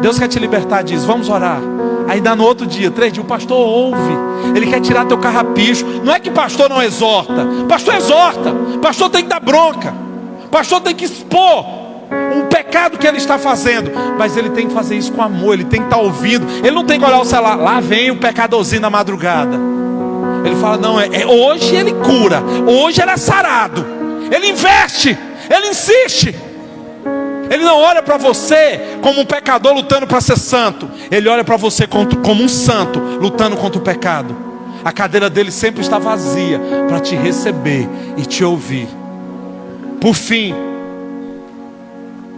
Deus quer te libertar disso, vamos orar. Aí dá no outro dia, 3 dias, o pastor ouve. Ele quer tirar teu carrapicho. Não é que pastor não exorta. Pastor exorta. Pastor tem que dar bronca. Pastor tem que expor um pecado que ele está fazendo. Mas ele tem que fazer isso com amor. Ele tem que estar ouvindo. Ele não tem que olhar o celular. Lá vem o pecadorzinho na madrugada. Ele fala, não, hoje ele cura. Hoje ele é sarado. Ele investe. Ele insiste. Ele não olha para você como um pecador lutando para ser santo. Ele olha para você como um santo lutando contra o pecado. A cadeira dele sempre está vazia para te receber e te ouvir. Por fim,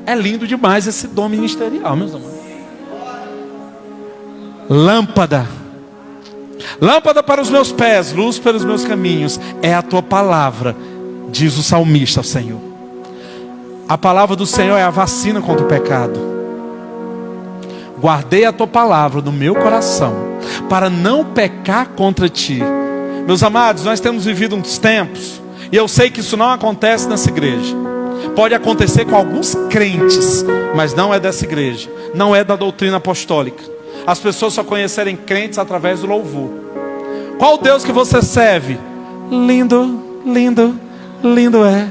é lindo demais esse dom ministerial, meus amados. Lâmpada. Lâmpada para os meus pés, luz para os meus caminhos. É a tua palavra, diz o salmista ao Senhor. A palavra do Senhor é a vacina contra o pecado. Guardei a tua palavra no meu coração, para não pecar contra ti. Meus amados, nós temos vivido uns tempos, e eu sei que isso não acontece nessa igreja. Pode acontecer com alguns crentes, mas não é dessa igreja. Não é da doutrina apostólica. As pessoas só conhecerem crentes através do louvor. Qual Deus que você serve? Lindo, lindo, lindo é.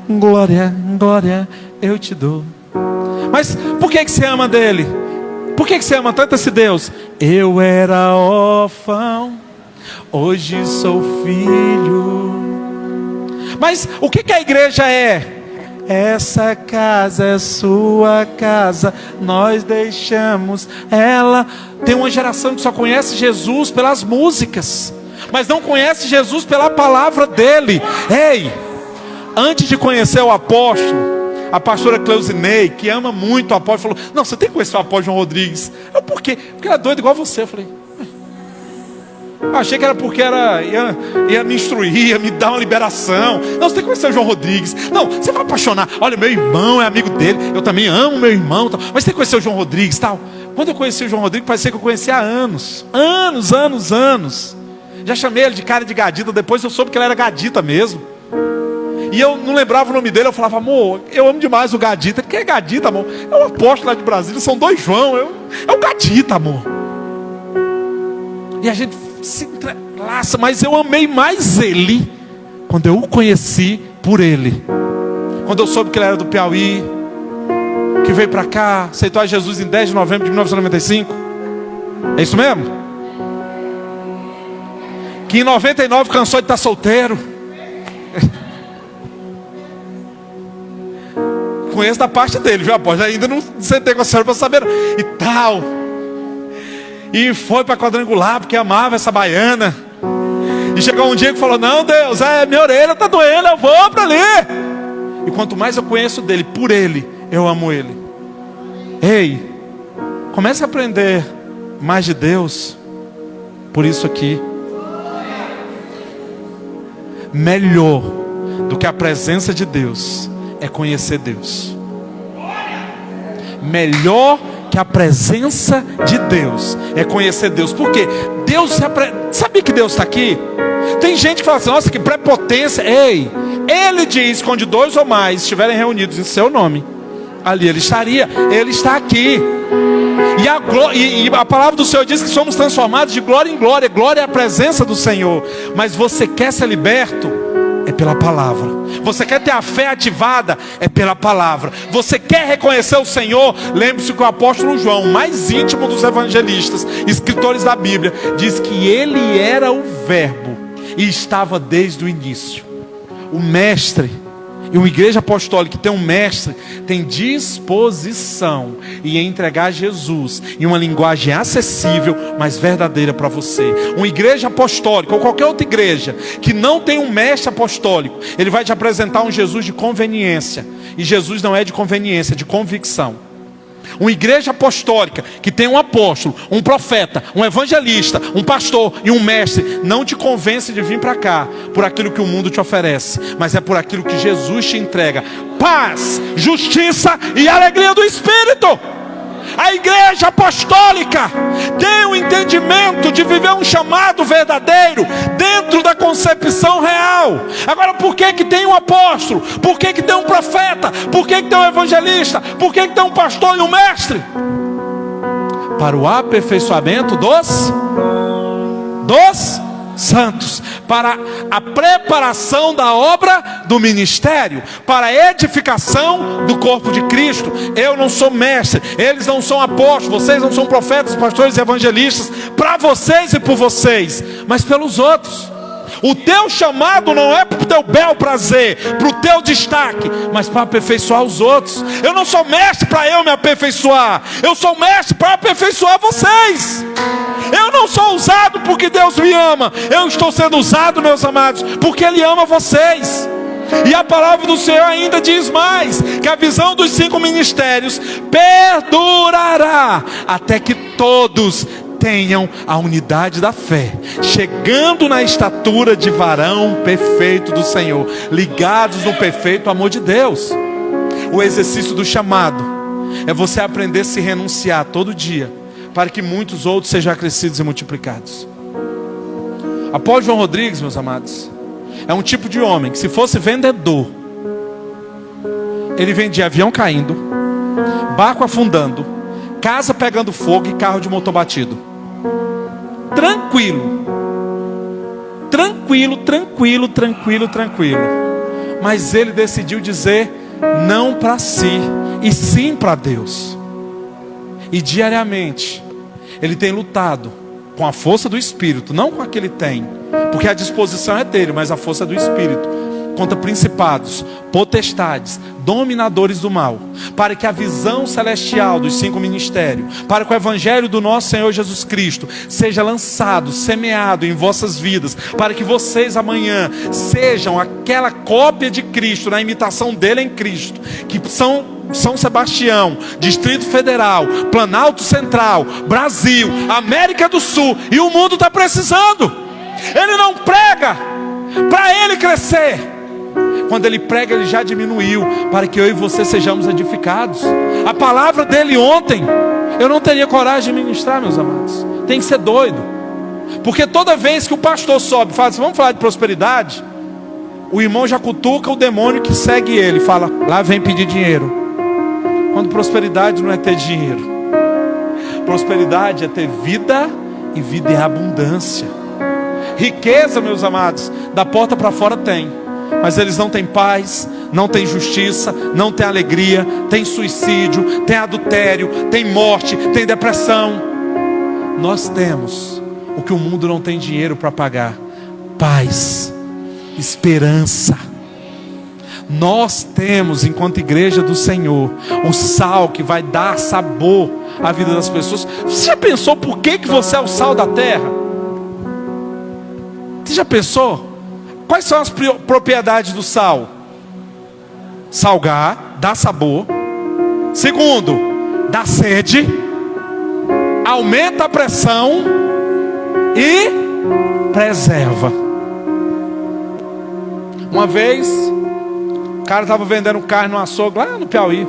Glória, glória, eu te dou. Mas por que você ama dele? Por que você ama tanto esse Deus? Eu era órfão, hoje sou filho. Mas o que a igreja é? Essa casa é sua casa, nós deixamos ela. Tem uma geração que só conhece Jesus pelas músicas, mas não conhece Jesus pela palavra dele. Ei! Antes de conhecer o apóstolo, a pastora Cleusinei, que ama muito o apóstolo, falou, não, você tem que conhecer o apóstolo João Rodrigues. Eu, por quê? Porque ele é doido igual você. Eu falei, achei que era porque ia me instruir, ia me dar uma liberação. Não, você tem que conhecer o João Rodrigues. Não, você vai apaixonar. Olha, meu irmão é amigo dele, eu também amo meu irmão, mas você tem que conhecer o João Rodrigues tal. Quando eu conheci o João Rodrigues, parecia que eu conhecia há anos. Anos. Já chamei ele de cara de gadita, depois eu soube que ele era gadita mesmo. E eu não lembrava o nome dele. Eu falava, amor, eu amo demais o Gadita. Quem é Gadita, amor? É um apóstolo lá de Brasília, são 2 João. É o Gadita, amor. E a gente se entrelaça. Mas eu amei mais ele quando eu o conheci por ele. Quando eu soube que ele era do Piauí, que veio pra cá, aceitou a Jesus em 10 de novembro de 1995. É isso mesmo? Que em 99 cansou de estar solteiro. Conheço da parte dele, viu, apóstolo? Ainda não sentei com a senhora para saber e tal. E foi para quadrangular porque amava essa baiana. E chegou um dia que falou, não, Deus, minha orelha está doendo, eu vou para ali. E quanto mais eu conheço dele, por ele, eu amo ele. Ei, comece a aprender mais de Deus por isso aqui. Melhor do que a presença de Deus é conhecer Deus. Melhor que a presença de Deus é conhecer Deus. Por quê? Deus sabia que Deus está aqui? Tem gente que fala assim, nossa, que prepotência. Ei, ele diz, onde 2 ou mais estiverem reunidos em seu nome, ali ele estaria. Ele está aqui. E a palavra do Senhor diz que somos transformados de glória em glória. Glória é a presença do Senhor. Mas você quer ser liberto? É pela palavra. Você quer ter a fé ativada? É pela palavra. Você quer reconhecer o Senhor? Lembre-se que o apóstolo João, mais íntimo dos evangelistas, escritores da Bíblia, diz que ele era o verbo e estava desde o início. O mestre. E uma igreja apostólica que tem um mestre tem disposição em entregar Jesus em uma linguagem acessível, mas verdadeira para você. Uma igreja apostólica ou qualquer outra igreja que não tem um mestre apostólico, ele vai te apresentar um Jesus de conveniência. E Jesus não é de conveniência, é de convicção. Uma igreja apostólica que tem um apóstolo, um profeta, um evangelista, um pastor e um mestre, não te convence de vir para cá por aquilo que o mundo te oferece, mas é por aquilo que Jesus te entrega: paz, justiça e alegria do Espírito. A igreja apostólica tem o entendimento de viver um chamado verdadeiro dentro da concepção real. Agora, por que tem um apóstolo? Por que tem um profeta? Por que tem um evangelista? Por que tem um pastor e um mestre? para o aperfeiçoamento dos santos, para a preparação da obra do ministério, para a edificação do corpo de Cristo. Eu não sou mestre, eles não são apóstolos, vocês não são profetas, pastores e evangelistas, para vocês e por vocês, mas pelos outros. O teu chamado não é para o teu bel prazer, para o teu destaque, mas para aperfeiçoar os outros. Eu não sou mestre para eu me aperfeiçoar, eu sou mestre para aperfeiçoar vocês. Eu não sou usado porque Deus me ama, eu estou sendo usado, meus amados, porque Ele ama vocês. E a palavra do Senhor ainda diz mais, que a visão dos 5 ministérios perdurará até que todos tenham a unidade da fé, chegando na estatura de varão perfeito do Senhor, ligados no perfeito amor de Deus. O exercício do chamado é você aprender a se renunciar todo dia, para que muitos outros sejam acrescidos e multiplicados. Apóstolo João Rodrigues, meus amados, é um tipo de homem que, se fosse vendedor, ele vendia avião caindo, barco afundando, casa pegando fogo e carro de motor batido. Tranquilo, tranquilo, tranquilo, tranquilo, tranquilo. Mas ele decidiu dizer não para si, e sim para Deus. E diariamente ele tem lutado com a força do Espírito, não com a que ele tem, porque a disposição é dele, mas a força do Espírito, contra principados, potestades, dominadores do mal, para que a visão celestial dos 5 ministérios, para que o evangelho do nosso Senhor Jesus Cristo seja lançado, semeado em vossas vidas, para que vocês amanhã sejam aquela cópia de Cristo, na imitação dele em Cristo, que São Sebastião, Distrito Federal, Planalto Central, Brasil, América do Sul, e o mundo está precisando. Ele não prega para ele crescer. Quando ele prega, ele já diminuiu, para que eu e você sejamos edificados. A palavra dele ontem, eu não teria coragem de ministrar, meus amados. Tem que ser doido, porque toda vez que o pastor sobe e fala assim, vamos falar de prosperidade, o irmão já cutuca o demônio que segue ele e fala, lá vem pedir dinheiro. Quando prosperidade não é ter dinheiro, prosperidade é ter vida, e vida em abundância. Riqueza, meus amados, da porta para fora tem, mas eles não têm paz, não têm justiça, não têm alegria, tem suicídio, tem adultério, tem morte, tem depressão. Nós temos o que o mundo não tem dinheiro para pagar: paz, esperança. Nós temos, enquanto igreja do Senhor, o sal que vai dar sabor à vida das pessoas. Você já pensou por que você é o sal da terra? Você já pensou? Quais são as propriedades do sal? Salgar, dá sabor. Segundo, dá sede, aumenta a pressão e preserva. Uma vez, o cara estava vendendo carne no açougue lá no Piauí,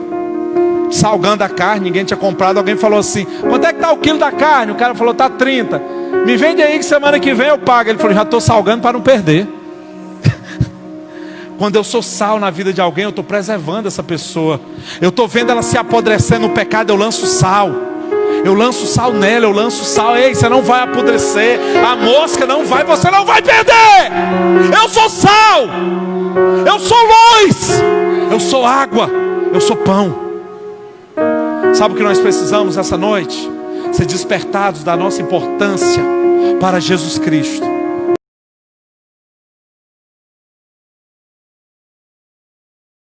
salgando a carne, ninguém tinha comprado. Alguém falou assim, quanto é que está o quilo da carne? O cara falou, está 30. Me vende aí que semana que vem eu pago. Ele falou, já estou salgando para não perder. Quando eu sou sal na vida de alguém, eu estou preservando essa pessoa. Eu estou vendo ela se apodrecer no pecado, eu lanço sal. Eu lanço sal nela, eu lanço sal. Ei, você não vai apodrecer, a mosca não vai, você não vai perder. Eu sou sal, eu sou luz, eu sou água, eu sou pão. Sabe o que nós precisamos essa noite? Ser despertados da nossa importância para Jesus Cristo.